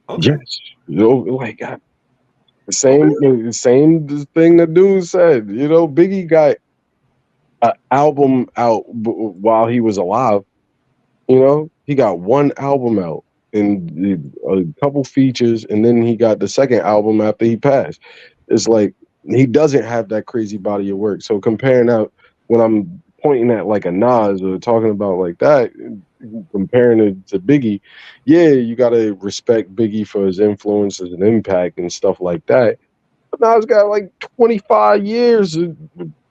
Okay. Yes, like the same thing the dude said. You know, Biggie got an album out while he was alive. You know, he got 1 album out and a couple features, and then he got the second album after he passed. It's like he doesn't have that crazy body of work. So comparing out when I'm pointing at like a Nas or talking about like that, comparing it to Biggie, yeah, you gotta respect Biggie for his influences and impact and stuff like that. But Nas got like 25 years.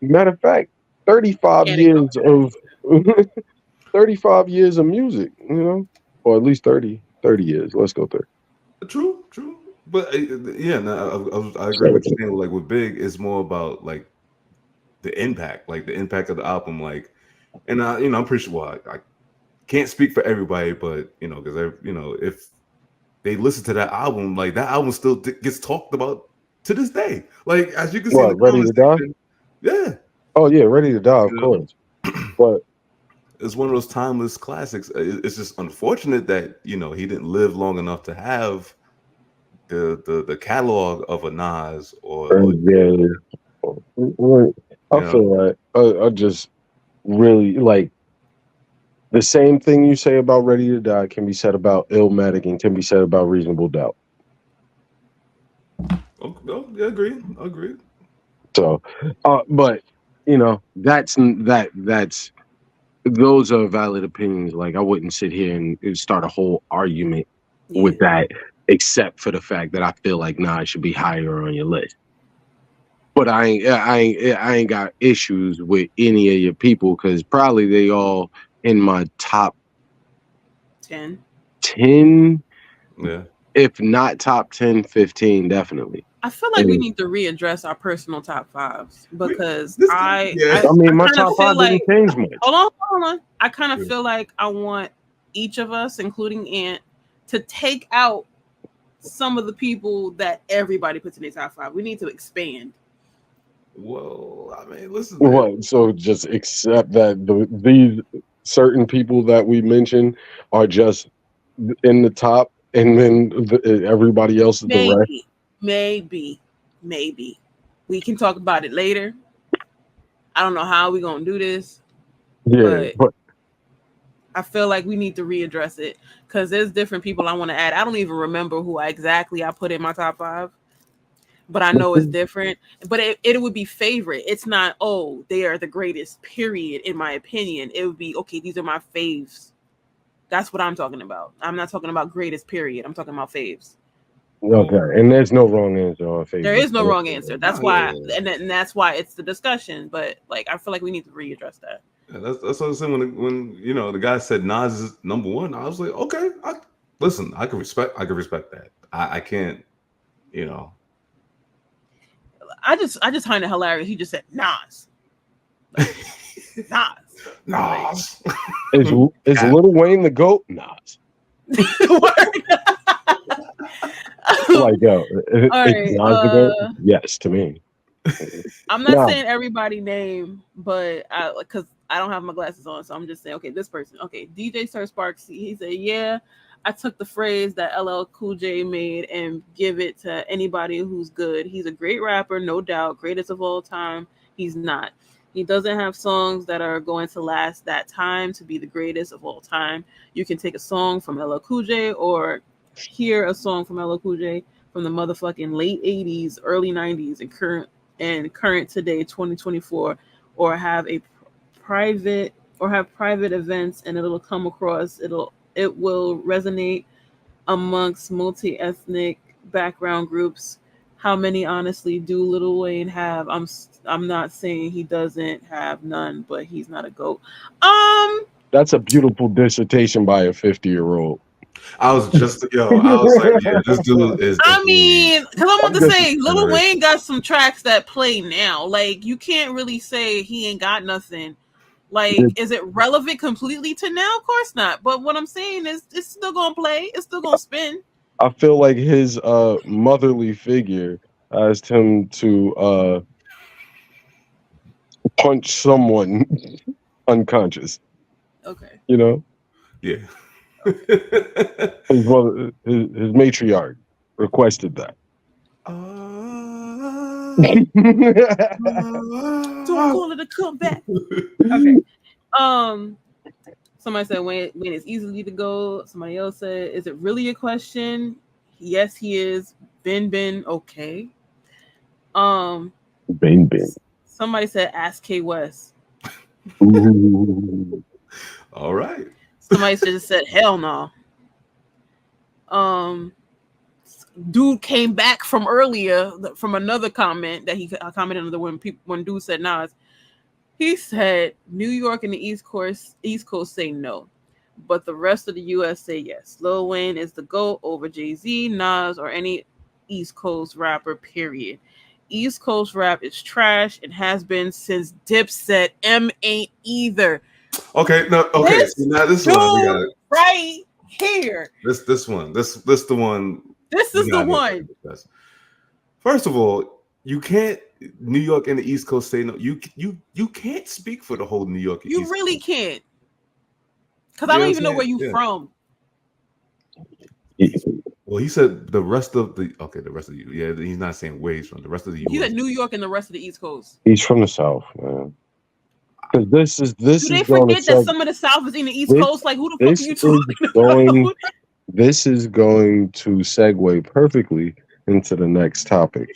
Matter of fact, 35 years of 35 years of music, you know, or at least 30 years. Let's go 30. True. But yeah, I agree with you saying. Like with Big, it's more about like the impact of the album. Like, and I'm pretty sure. I can't speak for everybody, but because if they listen to that album, like that album still gets talked about to this day. Like as you can see, in the Ready to Die? Yeah. Oh yeah, Ready to Die, of course. But it's one of those timeless classics. It's just unfortunate that he didn't live long enough to have the catalog of a Nas or yeah. I feel like I just really like the same thing you say about Ready to Die can be said about Illmatic and can be said about Reasonable Doubt. Oh, yeah, agreed. So, but that's those are valid opinions. Like I wouldn't sit here and start a whole argument with that, except for the fact that I feel like Nas should be higher on your list. But I ain't got issues with any of your people because probably they all in my top 10. Yeah. If not top 10, 15, definitely. I feel like we need to readdress our personal top 5s because I mean, my top 5 didn't change much. Hold on. I kind of feel like I want each of us, including Ant, to take out some of the people that everybody puts in their top 5. We need to expand. Well, I mean, listen. What? So just accept that these certain people that we mentioned are just in the top, and then everybody else is the rest. Maybe. We can talk about it later. I don't know how we're going to do this. Yeah, but I feel like we need to readdress it because there's different people I want to add. I don't even remember who I put in my top 5, but I know it's different. But it would be favorite. It's not, oh, they are the greatest, period, in my opinion. It would be, okay, these are my faves. That's what I'm talking about. I'm not talking about greatest, period. I'm talking about faves. Okay, and there's no wrong answer on Facebook. There is no wrong answer. That's why, and that's why it's the discussion. But like, I feel like we need to readdress that. Yeah, that's what I'm saying. When the guy said Nas is number 1, I was like, okay, listen, I can respect that. I can't, I just find it hilarious. He just said Nas. Like, Nas. Is Lil Wayne the GOAT? Nas. Like, yo, is Nas the GOAT? Yes, to me. I'm not saying everybody name, but because I don't have my glasses on, so I'm just saying, okay, this person. Okay, DJ Sir Sparks, he said, yeah, I took the phrase that LL Cool J made and give it to anybody who's good. He's a great rapper, no doubt, greatest of all time. He's not. He doesn't have songs that are going to last that time to be the greatest of all time. You can take a song from LL Cool J or hear a song from LL Cool J from the motherfucking late 80s, early 90s, and current today, 2024, or have private events, and it'll come across. It will resonate amongst multi-ethnic background groups. How many honestly do Lil Wayne have? I'm not saying he doesn't have none, but he's not a GOAT. That's a beautiful dissertation by a 50-year-old. I was like, yeah, this dude is. I mean, because I want to say, Lil Wayne got some tracks that play now. Like, you can't really say he ain't got nothing. Like, is it relevant completely to now? Of course not. But what I'm saying is, it's still gonna play. It's still gonna spin. I feel like his motherly figure asked him to punch someone unconscious. Okay. Yeah. His matriarch requested that. Don't call it a comeback. Okay. Somebody said Wayne is easily to go. Somebody else said, is it really a question? Yes, he is. Ben, okay. Ben. Somebody said ask K West. All right. Somebody just said hell no. Dude came back from earlier from another comment that he commented on the when dude said Nas. He said New York and the East Coast say no, but the rest of the U.S. say yes. Lil Wayne is the GOAT over Jay-Z, Nas, or any East Coast rapper, period. East Coast rap is trash and has been since Dipset. Ain't either. Okay, no, okay. Now this one we got it right here. This one. This the one. This is the one. First of all, you can't. New York and the East Coast say no. You can't speak for the whole New York. You East really Coast. Can't. Because I don't even know where you from. Well, he said the rest of the you. Yeah, he's not saying where he's from. The rest of the U.S. He said New York and the rest of the East Coast. He's from the South, man. Because this is. Do they forget that some of the South is in the East Coast? Like, who the fuck are you talking about? This is going to segue perfectly into the next topic.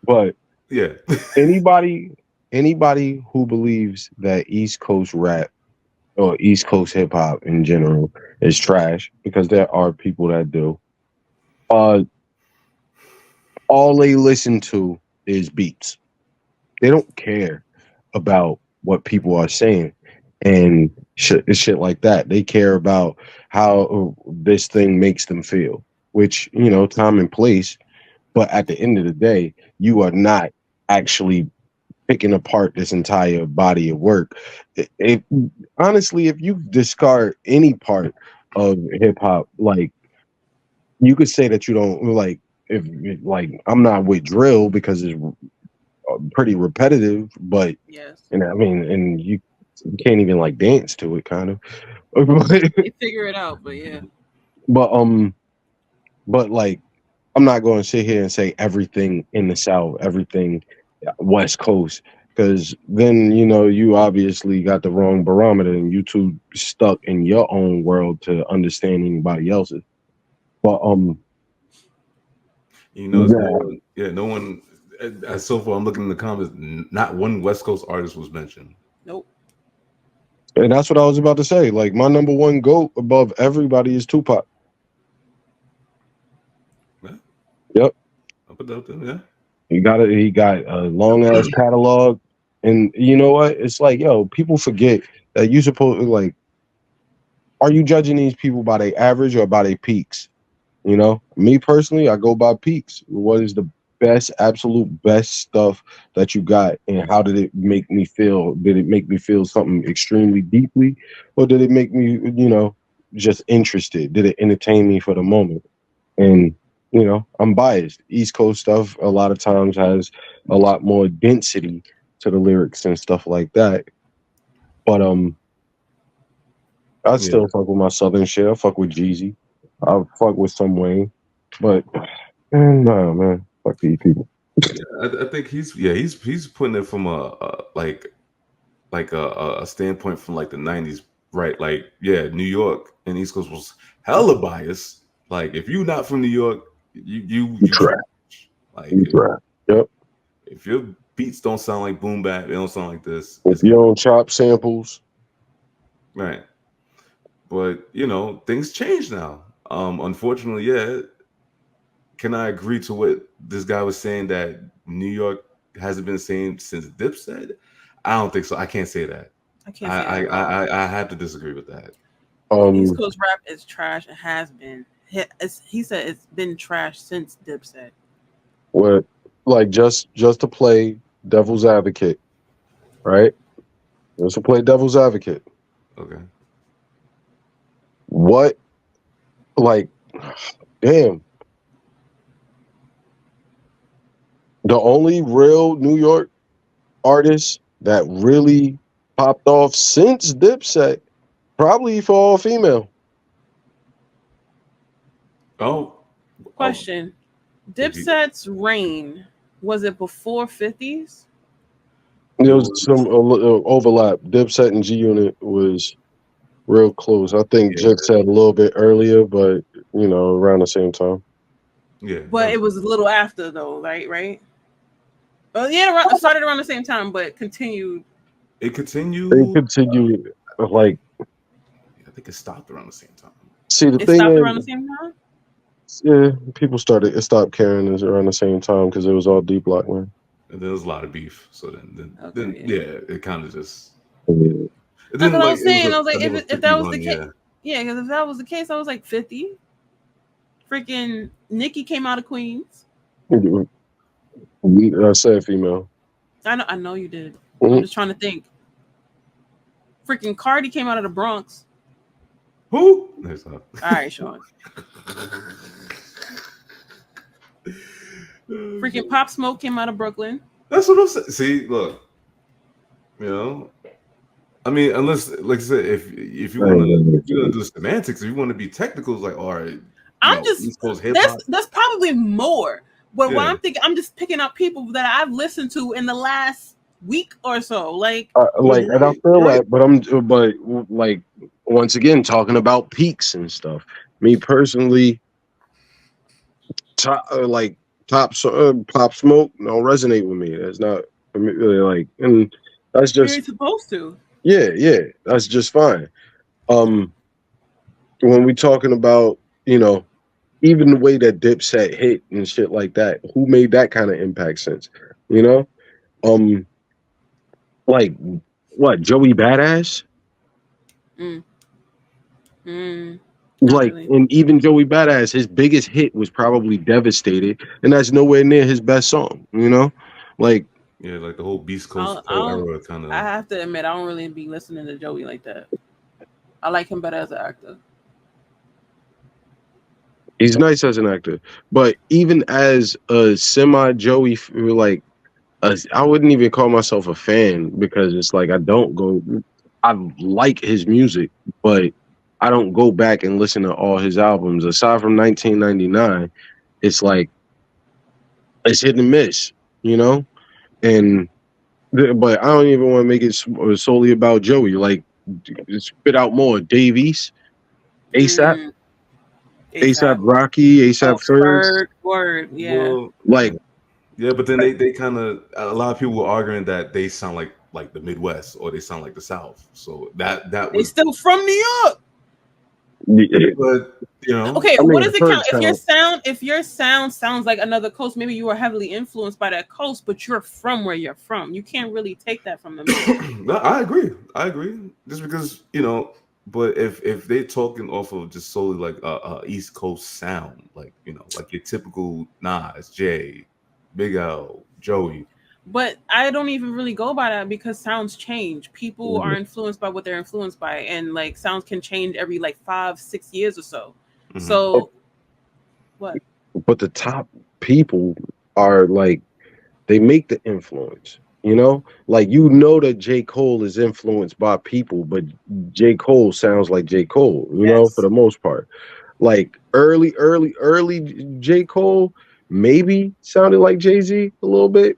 But yeah, anybody who believes that East Coast rap or East Coast hip hop in general is trash, because there are people that do, all they listen to is beats. They don't care about what people are saying and shit like that. They care about how this thing makes them feel, which, time and place. But at the end of the day, you are not actually picking apart this entire body of work. Honestly, if you discard any part of hip hop, like, you could say that you don't like. If like, I'm not with drill because it's pretty repetitive, but yes, and I mean, and you can't even like dance to it, kind of. They figure it out, but yeah. But like, I'm not going to sit here and say everything in the South, everything West Coast because then you obviously got the wrong barometer and you too stuck in your own world to understand anybody else's. But no one. So far, I'm looking in the comments. Not one West Coast artist was mentioned. Nope. And that's what I was about to say. Like, my number one GOAT above everybody is Tupac. Yeah. Yep. I'll put that up there. Yeah. He got a long ass catalog, and you know what? It's like, yo, people forget that you supposed like. Are you judging these people by their average or by their peaks? Me personally, I go by peaks. What is the best, absolute best stuff that you got, and how did it make me feel? Did it make me feel something extremely deeply, or did it make me, just interested? Did it entertain me for the moment? And I'm biased. East Coast stuff a lot of times has a lot more density to the lyrics and stuff like that. But I still fuck with my Southern shit. I fuck with Jeezy. I fuck with some Wayne. But nah, man, fuck these people. I think he's putting it from a standpoint from like the 90s, right? Like, New York and East Coast was hella biased. Like, if you're not from New York, you trash. Like, Yep. If your beats don't sound like boom bap, they don't sound like this. If you don't chop samples, right? But things change now. Unfortunately, Can I agree to what this guy was saying that New York hasn't been the same since Dipset? I don't think so. I can't say that. I can't say that. I have to disagree with that. East Coast rap is trash. It has been. He said it's been trash since Dipset. What, like, just to play devil's advocate, right? Just to play devil's advocate. Okay. What, like, damn. The only real New York artist that really popped off since Dipset, probably for all female. Oh. Question. Dipset's reign, was it before 50s? There was some overlap. Dipset and G Unit was real close. I think Dipset a little bit earlier, but around the same time. Yeah. But it was a little after though, right? Oh yeah, it started around the same time, but continued. It continued. Like, I think it stopped around the same time. See, the it thing stopped is, around the same time. Yeah, people stopped caring around the same time because it was all D Block, man. And there was a lot of beef. So then it kind of just. Yeah. That's what I was saying. I was like, if that was the case, because if that was the case, I was like 50. Freaking Nicki came out of Queens. I said female. I know you did. Mm-hmm. I'm just trying to think. Freaking Cardi came out of the Bronx. Who? All right, Shawn. Freaking Pop Smoke came out of Brooklyn. That's what I'm saying. See, look, I mean, unless, like I said, if you want to do semantics, if you want to be technical, it's like, all right. That's probably more. But what I'm thinking, I'm just picking up people that I've listened to in the last week or so. Like, and I feel but like, once again, talking about peaks and stuff. Me personally, Pop Smoke don't resonate with me. That's not like, and that's just you're supposed to. Yeah, that's just fine. When we talking about, even the way that Dipset hit and shit like that, who made that kind of impact since? Like what, Joey Badass? Like, really. And even Joey Badass, his biggest hit was probably Devastated, and that's nowhere near his best song, like. Yeah, like the whole Beast Coast era kind of. I have to admit, I don't really be listening to Joey like that. I like him better as an actor. He's nice as an actor, but even as a semi-Joey, like, I wouldn't even call myself a fan because it's like I like his music, but I don't go back and listen to all his albums. Aside from 1999, it's like it's hit and miss, and But I don't even want to make it solely about Joey. Like, spit out more. Dave East, ASAP, ASAP Rocky, ASAP Ferg. Word, yeah. Well, Like, yeah, but then they kind of, a lot of people were arguing that they sound like the Midwest or they sound like the South. So that They was still from New York. But okay, I mean, what does it count? Ferg If your sound sounds like another coast, maybe you were heavily influenced by that coast, but you're from where you're from. You can't really take that from them. No, I agree. Just because but if they're talking off of just solely like a East Coast sound, like like your typical Nas, Jay, Big L, Joey. But I don't even really go by that because sounds change. People are influenced by what they're influenced by, and like sounds can change every like 5-6 years or so. Mm-hmm. So, what? But the top people are like, they make the influence. Like that J. Cole is influenced by people, but J. Cole sounds like J. Cole. For the most part, like early J. Cole maybe sounded like Jay-Z a little bit.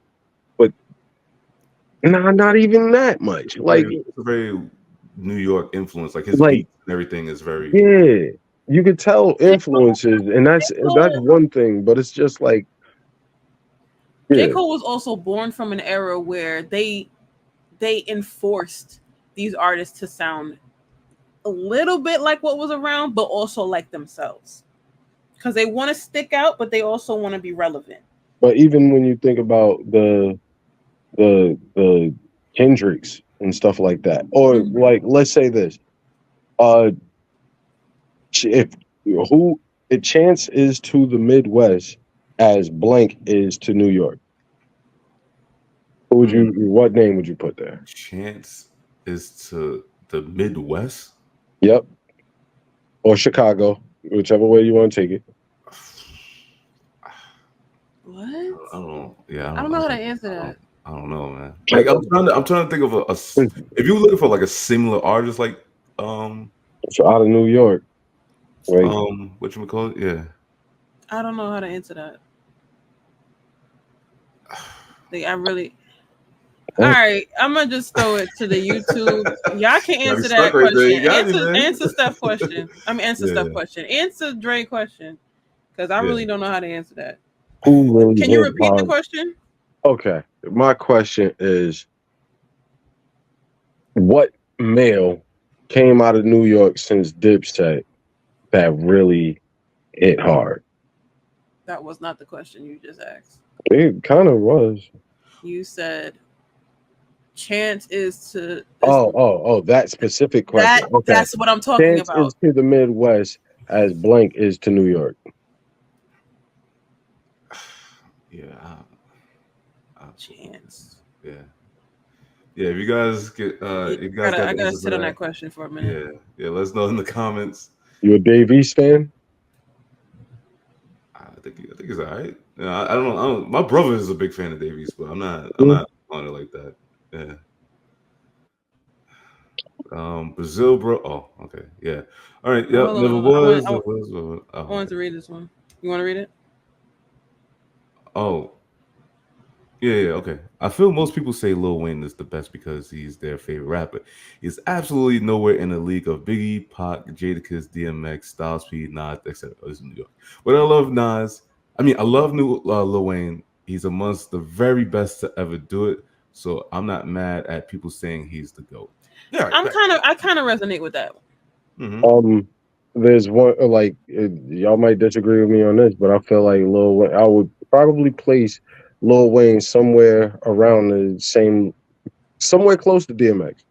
Nah, not even that much. Like, it's a very New York influence. Like his beats and everything is very you could tell influences, and that's one thing. But it's just like J. Cole was also born from an era where they enforced these artists to sound a little bit like what was around, but also like themselves, because they want to stick out, but they also want to be relevant. But even when you think about the Kendricks and stuff like that, or like, let's say this, if a Chance is to the Midwest as blank is to New York, what name would you put there? Chance is to the Midwest. Yep. Or Chicago, whichever way you want to take it. What? I don't know. Yeah, I don't know how to answer that. I don't know, man. Like I'm trying to think of a if you're looking for like a similar artist, like so out of New York, right? What you call it? Yeah. I don't know how to answer that. Like I really. All right, I'm gonna just throw it to the YouTube. Y'all can answer that question. Answer Steph's question. Answer Steph's question. Answer Dre's question, because I really don't know how to answer that. Can you repeat the question? Okay, my question is, what male came out of New York since Dipset that really hit hard? That was not the question you just asked. It kind of was. You said Chance is to. That specific question. That's what I'm talking Chance about. Is to the Midwest as blank is to New York. Yeah. Chance. Yeah. If you guys get, I gotta sit on that question for a minute. Yeah. Let us know in the comments. You a Dave East fan? I think he's all right. I don't know. My brother is a big fan of Dave East, but I'm not on it like that. Yeah. Brazil, bro. Oh, okay. Yeah. All right. Yep. Never was. I wanted to read this one. You want to read it? Oh. Yeah, okay. I feel most people say Lil Wayne is the best because he's their favorite rapper. He's absolutely nowhere in the league of Biggie, Pac, Jadakiss, DMX, Styles P, Nas, etc. This is New York. But I love Nas. I love Lil Wayne. He's amongst the very best to ever do it. So I'm not mad at people saying he's the GOAT. Yeah, I kind of resonate with that. Mm-hmm. There's one, like, y'all might disagree with me on this, but I feel like Lil Wayne, I would probably place Lil Wayne somewhere around the same, somewhere close to DMX.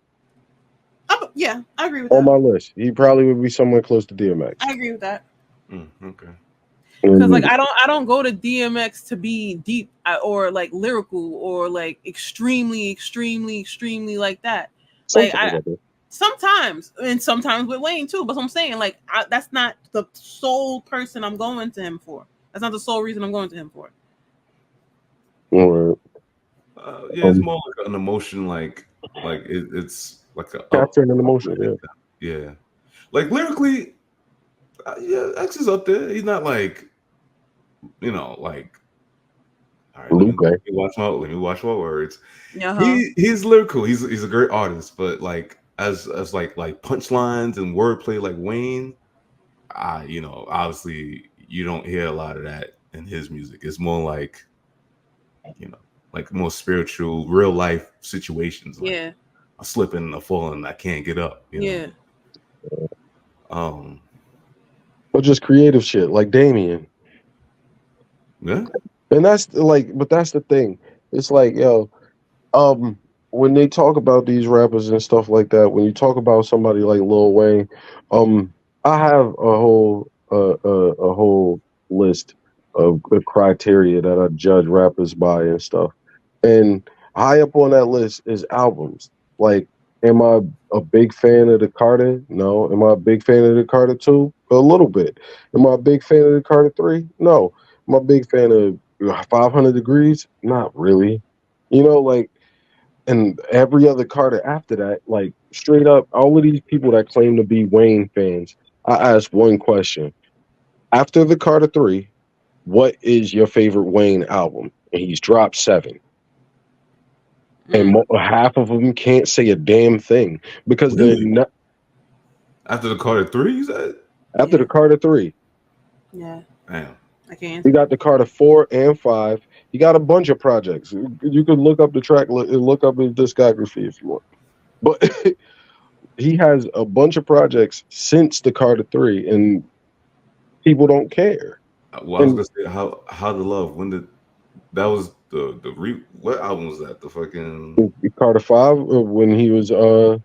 Yeah, I agree with that. On my list, he probably would be somewhere close to DMX. I agree with that. Okay. Because like I don't go to DMX to be deep or like lyrical or like extremely like that. Sometimes with Wayne too, but I'm saying like that's not the sole person I'm going to him for. That's not the sole reason I'm going to him for. It's more like an emotion, like it's like a capturing an emotion. Yeah. Like lyrically, X is up there. He's not like, like All right, let me watch my words. He's lyrical. He's a great artist, but like as like punchlines and wordplay like Wayne, obviously you don't hear a lot of that in his music. It's more like, like more spiritual, real life situations. Like, I'm slipping, I'm falling, I can't get up. You know? Or just creative shit like Damien. Yeah. And that's like, but that's the thing. It's like, when they talk about these rappers and stuff like that, when you talk about somebody like Lil Wayne, I have a whole list of criteria that I judge rappers by and stuff. And high up on that list is albums. Like, am I a big fan of the Carter? No. Am I a big fan of the Carter 2? A little bit. Am I a big fan of the Carter 3? No. Am I a big fan of 500 Degrees? Not really. Like, and every other Carter after that, like, straight up, all of these people that claim to be Wayne fans, I ask one question. After the Carter 3, what is your favorite Wayne album? And he's dropped 7. And half of them can't say a damn thing because they're not. After the Carter 3, you said? After the Carter 3. Yeah. Damn. I can't. You got the Carter 4 and 5. You got a bunch of projects. You could look up the track, look up his discography if you want. But he has a bunch of projects since the Carter 3, and people don't care. Well, I was gonna say how the love, when did that was what album was that? The fucking Carter 5, when he was doing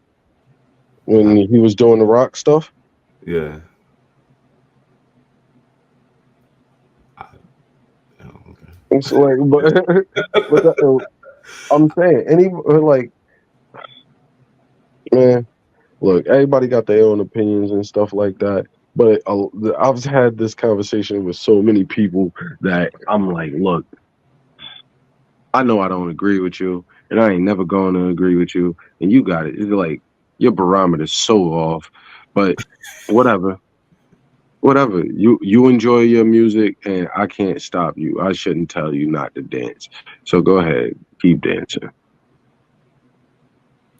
the rock stuff. Yeah. It's like, but I'm saying, like, man, look, everybody got their own opinions and stuff like that. But I've had this conversation with so many people that I'm like, look, I know I don't agree with you, and I ain't never going to agree with you, and you got it. It's like your barometer's so off, but whatever. Whatever. You enjoy your music, and I can't stop you. I shouldn't tell you not to dance. So go ahead, keep dancing.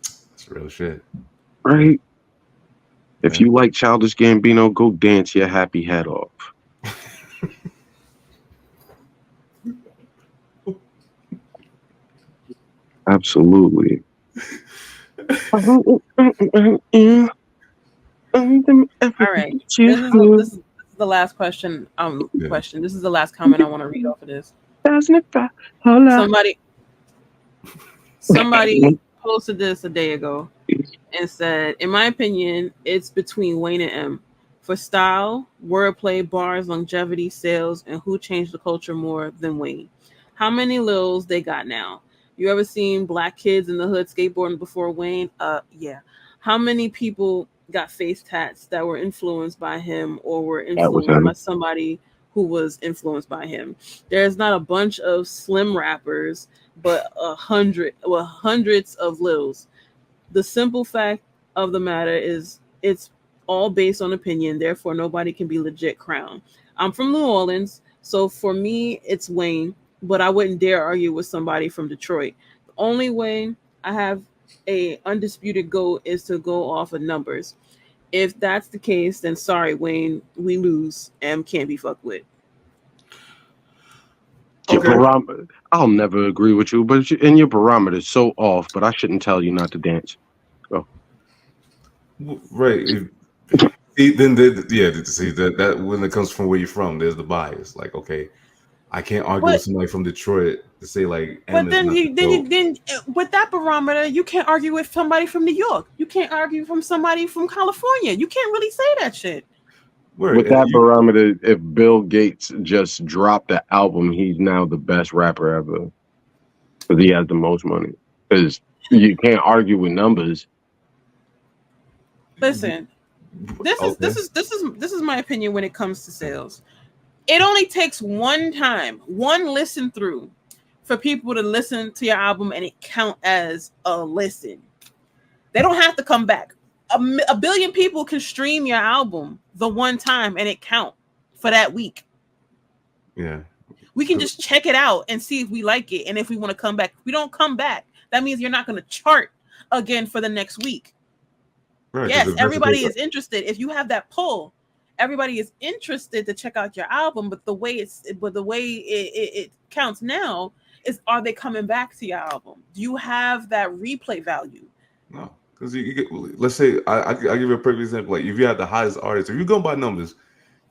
That's real shit. Right? If you like Childish Gambino, go dance your happy head off. Absolutely. All right. This is the last question. Question. This is the last comment I want to read off of this. Somebody posted this a day ago and said, in my opinion, it's between Wayne and M. For style, wordplay, bars, longevity, sales, and who changed the culture more than Wayne. How many Lils they got now? You ever seen black kids in the hood skateboarding before Wayne? Yeah. How many people got face tats that were influenced by him or were influenced by somebody who was influenced by him? There's not a bunch of slim rappers, but hundreds of Lils. The simple fact of the matter is it's all based on opinion, therefore nobody can be legit crowned. I'm from New Orleans, so for me it's Wayne, but I wouldn't dare argue with somebody from Detroit. The only way I have a undisputed GOAT is to go off of numbers. If that's the case, then sorry, Wayne, we lose and can't be fucked with. Okay. I'll never agree with you, but your barometer is so off, but I shouldn't tell you not to dance. Go. Right. See that when it comes from where you're from, there's the bias. Like, okay, I can't argue with somebody from Detroit to say like. But then with that barometer, you can't argue with somebody from New York. You can't argue from somebody from California. You can't really say that shit. With that barometer, if Bill Gates just dropped the album, he's now the best rapper ever because he has the most money. Because you can't argue with numbers. Listen, this is my opinion when it comes to sales. It only takes one listen through, for people to listen to your album and it count as a listen. They don't have to come back. A billion people can stream your album the one time and it count for that week. Yeah. We can just check it out and see if we like it and if we want to come back. If we don't come back, that means you're not going to chart again for the next week. Right, yes, everybody is interested. If you have that pull, everybody is interested to check out your album. But the way it counts now is, are they coming back to your album? Do you have that replay value? No, because you get, let's say I give you a perfect example. Like if you have the hottest artist, if you go by numbers,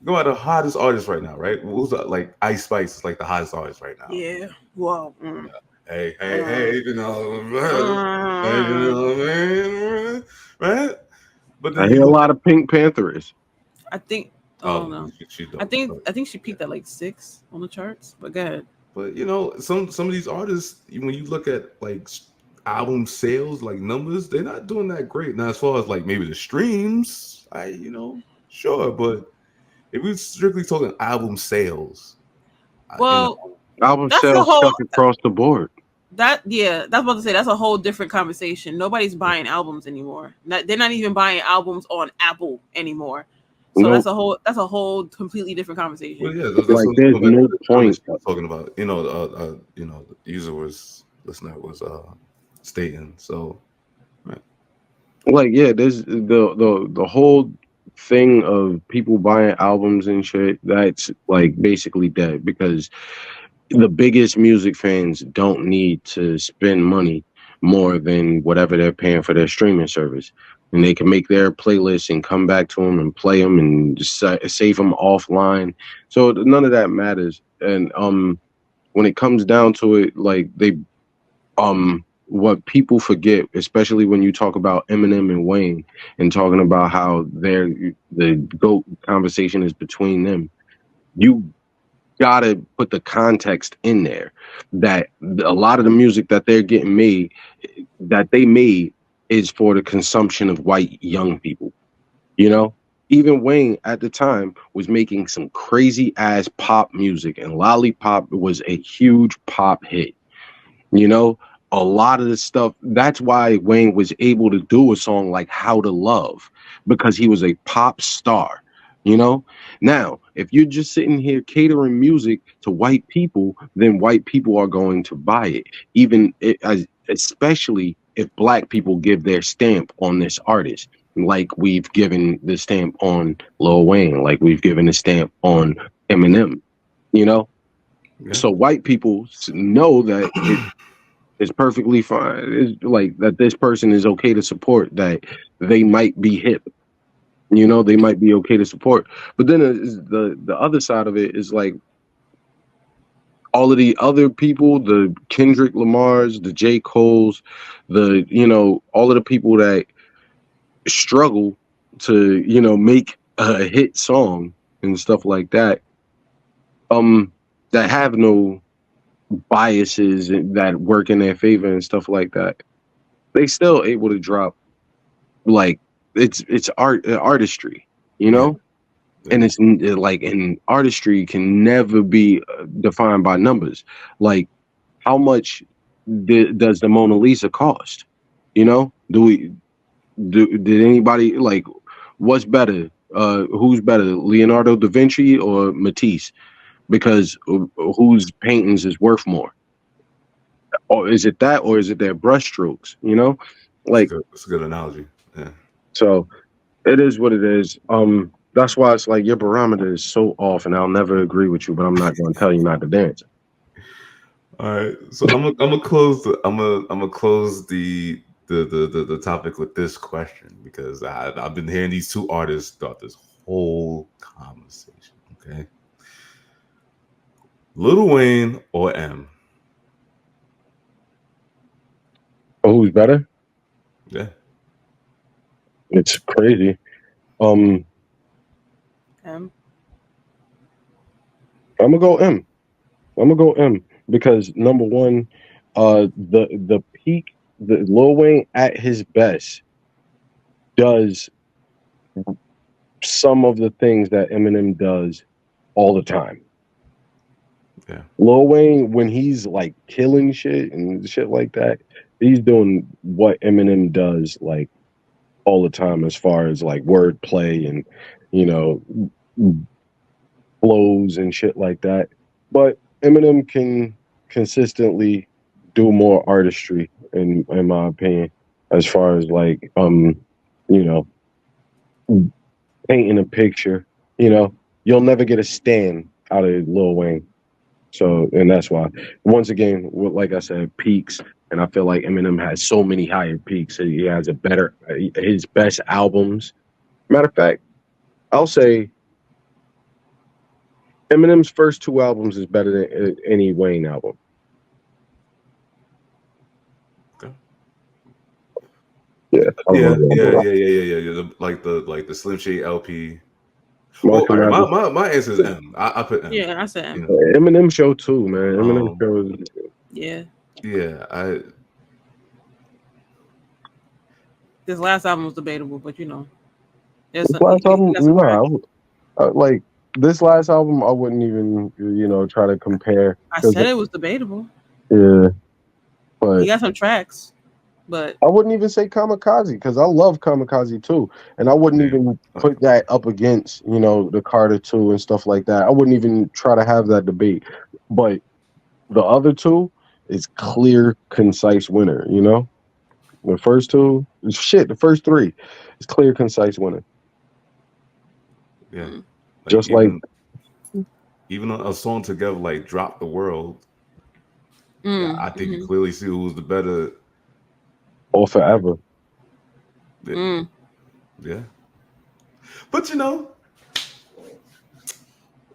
you go by the hottest artist right now, right? Who's like Ice Spice is like the hottest artist right now. Yeah. Well. Yeah. Hey, you know, right? But I hear a lot of Pink Panthers. I think. Oh no. I think she peaked at like 6 on the charts. But go ahead. But you know, some of these artists, when you look at like album sales, like numbers, they're not doing that great. Now, as far as like maybe the streams, sure, but if we're strictly talking album sales, well, album sales stuck across the board. That's about to say that's a whole different conversation. Nobody's buying albums anymore. They're not even buying albums on Apple anymore. So that's a whole completely different conversation. Well, yeah, that's like there's no point talking about. The user listener was stating. So, right. Like there's the whole thing of people buying albums and shit. That's like basically dead because the biggest music fans don't need to spend money more than whatever they're paying for their streaming service. And they can make their playlists and come back to them and play them and just save them offline. So none of that matters. And when it comes down to it, like what people forget, especially when you talk about Eminem and Wayne and talking about how the GOAT conversation is between them, you gotta put the context in there that a lot of the music that they're getting made, that they made, is for the consumption of white young people. You know, even Wayne at the time was making some crazy ass pop music, and Lollipop was a huge pop hit. You know, a lot of the stuff, that's why Wayne was able to do a song like How to Love, because he was a pop star. You know, now, if you're just sitting here catering music to white people, then white people are going to buy it, especially if black people give their stamp on this artist, like we've given the stamp on Lil Wayne, like we've given the stamp on Eminem, you know? Yeah. So white people know that it's perfectly fine. It's like that this person is okay to support, that they might be hip. You know, they might be okay to support. But then the other side of it is like all of the other people, the Kendrick Lamars, the J. Coles, all of the people that struggle to, make a hit song and stuff like that, that have no biases that work in their favor and stuff like that, they still able to drop like, it's artistry, you know, and it's like, and artistry can never be defined by numbers. Like, how much does the Mona Lisa cost? You know, did anybody like, what's better? Who's better, Leonardo da Vinci or Matisse? Because whose paintings is worth more? Or is it that, or is it their brushstrokes? You know, like that's a good analogy. Yeah. So it is what it is. That's why it's like your barometer is so off, and I'll never agree with you, but I'm not going to tell you not to dance. All right, so I'm gonna close the topic with this question, because I've been hearing these two artists throughout this whole conversation. Okay, Lil Wayne or M? Oh, who's better? Yeah. It's crazy. M. I'm gonna go M because number one, the peak, the Lil Wayne at his best does some of the things that Eminem does all the time. Yeah. Lil Wayne, when he's like killing shit and shit like that, he's doing what Eminem does like all the time, as far as like wordplay and flows and shit like that. But Eminem can consistently do more artistry, in my opinion, as far as like you know, painting a picture. You know, you'll never get a stand out of Lil Wayne. So, and that's why, once again, like I said, peaks. And I feel like Eminem has so many higher peaks. He has his best albums. Matter of fact, I'll say Eminem's first 2 albums is better than any Wayne album. Okay. Yeah. Like the Slim Shady LP. Well, all right, my answer is M. I put M. Yeah, I said M. You know? Eminem show too, man. Eminem show is. Yeah. Yeah, This last album was debatable, but you know, this last album, like this last album, I wouldn't even try to compare. I said it was debatable. Yeah, but he got some tracks. But I wouldn't even say Kamikaze because I love Kamikaze too, and I wouldn't even put that up against the Carter 2 and stuff like that. I wouldn't even try to have that debate. But the other 2 is clear, concise winner. The first 2, the first 3 is clear, concise winner. Yeah, just even a song together like "Drop the World." I think you clearly see who's the better. Or Forever. Yeah. But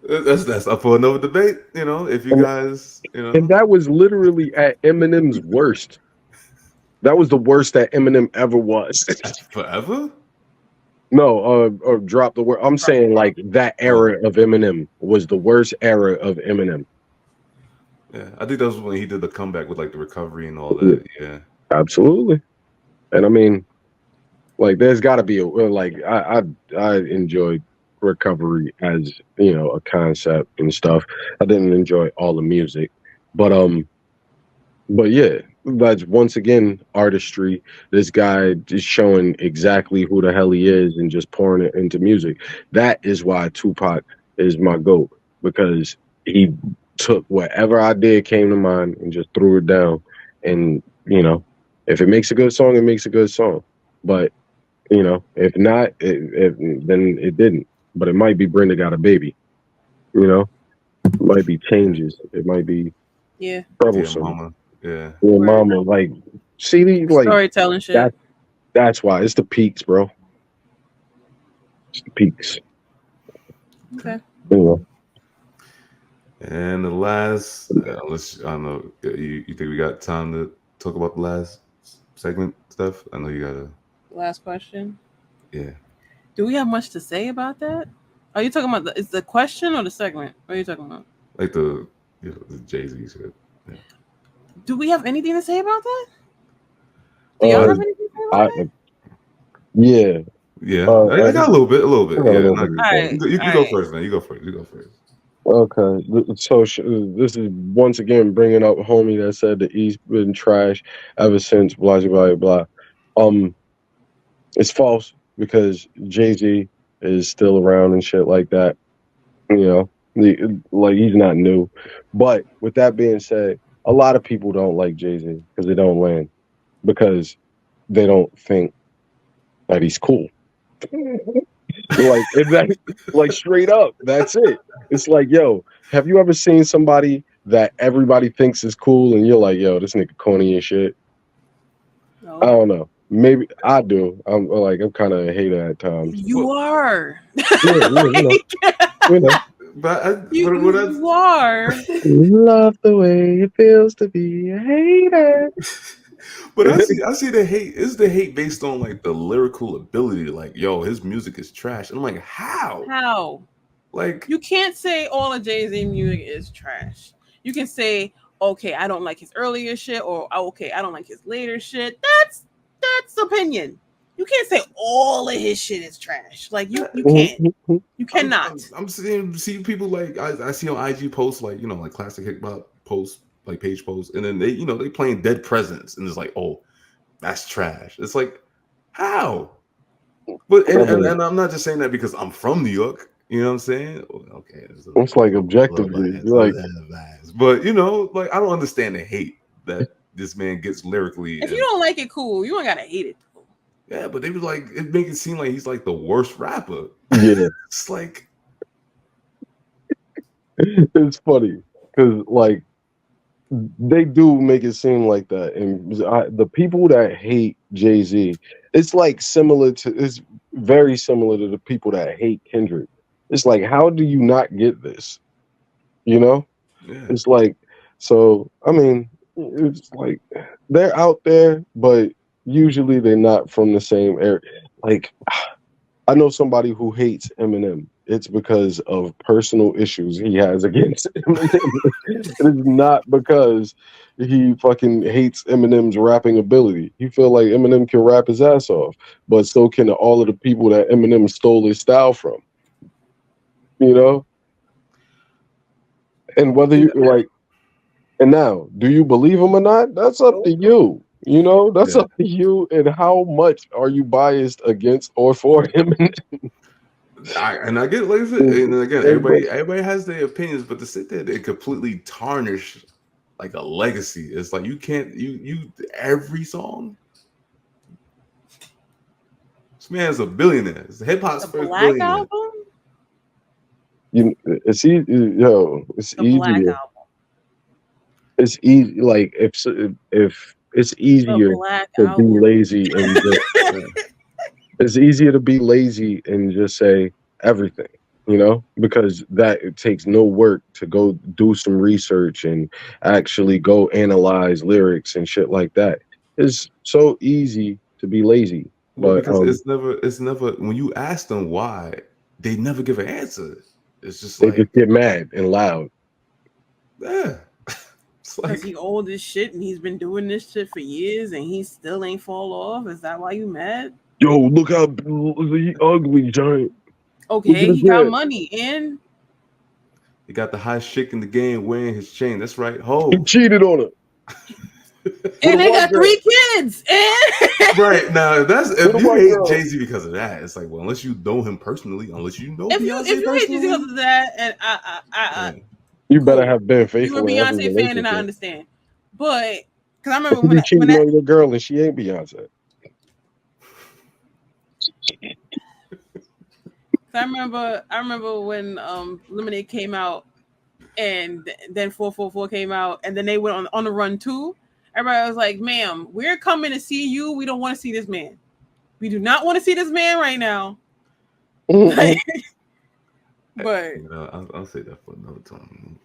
that's up for another debate, if you guys, And that was literally at Eminem's worst. That was the worst that Eminem ever was. Forever? No, or Drop the Word. I'm saying like that era of Eminem was the worst era of Eminem. Yeah, I think that was when he did the comeback with like the Recovery and all that. Yeah. Absolutely. And I mean, like, there's got to be I enjoyed Recovery as a concept and stuff. I didn't enjoy all the music, but yeah, that's once again artistry. This guy is showing exactly who the hell he is and just pouring it into music. That is why Tupac is my GOAT, because he took whatever idea came to mind and just threw it down. And if it makes a good song, it makes a good song. But if not, then it didn't. But it might be Brenda Got a Baby. It might be Changes. It might be troublesome. Yeah, mama. Like, see, like storytelling shit. That's why it's the peaks, bro. It's the peaks. Okay. And the last, I don't know, you think we got time to talk about the last segment stuff? I know you got a last question. Yeah. Do we have much to say about that? Are you talking about is the question or the segment? What are you talking about? Like the Jay-Z shit. Yeah. Do we have anything to say about that? Do y'all have anything to say about that? Yeah. Yeah. I got a little bit. Yeah. Right. You can go first, man. You go first. Okay, so this is once again bringing up a homie that said the East been trash ever since blah blah blah. It's false because Jay-Z is still around and shit like that. He's not new. But with that being said, a lot of people don't like Jay-Z because they don't land, because they don't think that he's cool. Like straight up, that's it. It's like, yo, have you ever seen somebody that everybody thinks is cool and you're like, yo, this nigga corny and shit? No. I don't know. Maybe I do. I'm kind of a hater at times. You are. But you are. Love the way it feels to be a hater. But I see the hate. Is the hate based on like the lyrical ability? Like, yo, his music is trash. And I'm like, how? How? Like, you can't say all of Jay-Z music is trash. You can say, okay, I don't like his earlier shit, or okay, I don't like his later shit. That's opinion. You can't say all of his shit is trash. Like you can't. You cannot. I'm seeing people like I see on IG posts like like classic hip hop posts, like page posts, and then they they playing Dead Presidents, and it's like, oh, that's trash. It's like, how? But and I'm not just saying that because I'm from New York. You know what I'm saying? Okay, it's like objectively, like, but you know, like I don't understand the hate that this man gets lyrically. If you don't like it, cool. You don't gotta hate it. Yeah, but they was like, it make it seem like he's like the worst rapper. Yeah, it's like it's funny because like they do make it seem like that, and the people that hate Jay-Z, it's like it's very similar to the people that hate Kendrick. It's like, how do you not get this? You know, it's like, so I mean, it's like they're out there, but usually they're not from the same area. Like, I know somebody who hates Eminem. It's because of personal issues he has against Eminem. It is not because he fucking hates Eminem's rapping ability. He feel like Eminem can rap his ass off, but so can all of the people that Eminem stole his style from. You know? And whether you like, and now, do you believe him or not? That's up to you. You know, that's up to you. And how much are you biased against or for him? I get, like I said, and again, everybody has their opinions, but to sit there and completely tarnish like a legacy, it's like you can't you every song. This man's a billionaire. It's hip hop's first Black billionaire. Album? It's easy, it's easier. It's easy, like if it's easier to be lazy and just, it's easier to be lazy and just say everything, you know, because that it takes no work to go do some research and actually go analyze lyrics and shit like that. It's so easy to be lazy. Well, But because it's never when you ask them why, they never give an answer. It's just they like just get mad and loud. Yeah. Because he old as shit and he's been doing this shit for years and he still ain't fall off. Is that why you mad? Yo, look how ugly, giant. Okay, he got money and he got the hottest chick in the game wearing his chain. That's right. Ho. He cheated on her. And they got 3 kids. Right now, that's if you hate Jay-Z because of that, it's like, well, unless you know him personally, unless you know if you hate Jay-Z because of that, and you better have been faithful. You're a Beyonce fan, and I understand. But because I remember when cheating on your girl and she ain't Beyonce. I remember when Lemonade came out, and then 444 came out, and then they went on the run too. Everybody was like, "Ma'am, we're coming to see you. We don't want to see this man. We do not want to see this man right now." But you know, I'll say that for another time.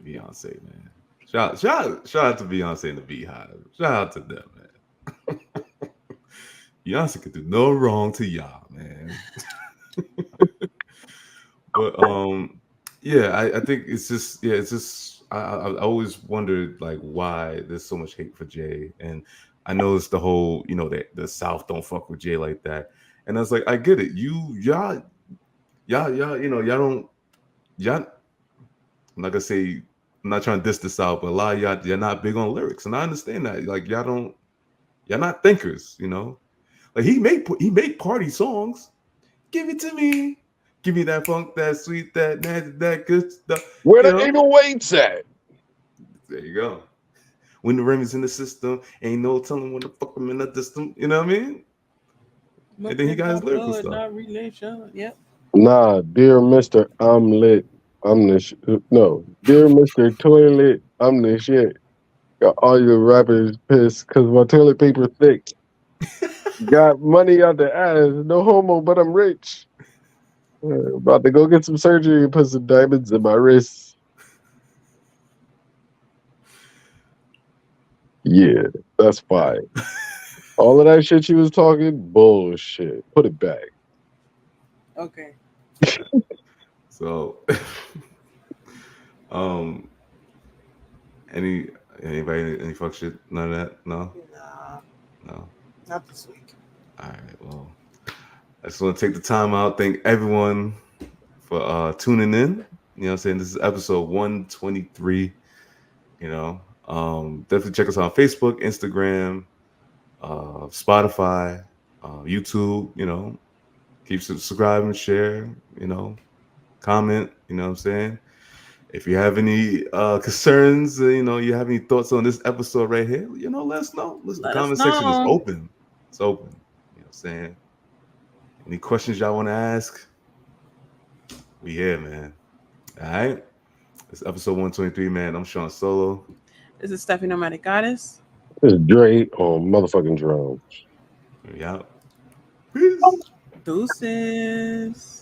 Beyonce, man. Shout out to Beyonce and the Beehive. Shout out to them, man. Beyonce could do no wrong to y'all, man. But yeah, I think it's just I always wondered like why there's so much hate for Jay, and I know it's the whole, you know, that the South don't fuck with Jay like that, and I was like, I get it. Y'all, you know, y'all. I'm not gonna say, I'm not trying to diss the South, but a lot of y'all, you're not big on lyrics, and I understand that. Like y'all not thinkers, you know. Like he made party songs. Give it to me. Give me that funk, that sweet, that nasty, that good stuff. Where the 808s at? There you go. When the rim is in the system, ain't no telling when the fuck I'm in the system. You know what I mean? And then he got his lyrical stuff. Not relation. Yep. Nah, dear Mr. I'm lit. I'm the no, dear Mr. Toilet, I'm the shit. Got all your rappers pissed because my toilet paper thick. Got money out the ass, no homo, but I'm rich. About to go get some surgery and put some diamonds in my wrists. Yeah, that's fine. All of that shit she was talking, bullshit. Put it back. Okay. So, anybody any fuck shit? None of that? No. No. Not this week. All right. Well, I just want to take the time out. Thank everyone for tuning in. You know what I'm saying? This is episode 123. You know, definitely check us out on Facebook, Instagram, Spotify, YouTube. You know, keep subscribing, share. You know, comment. You know what I'm saying? If you have any concerns, you have any thoughts on this episode right here, let us know. Listen, the comment section is open. It's open. You know what I'm saying? Any questions y'all want to ask? We here, man. All right. It's episode 123, man. I'm Shawn Solo. This is Stephanie Nomadic Goddess. This is Dre on motherfucking drums. We out. Peace. Deuces.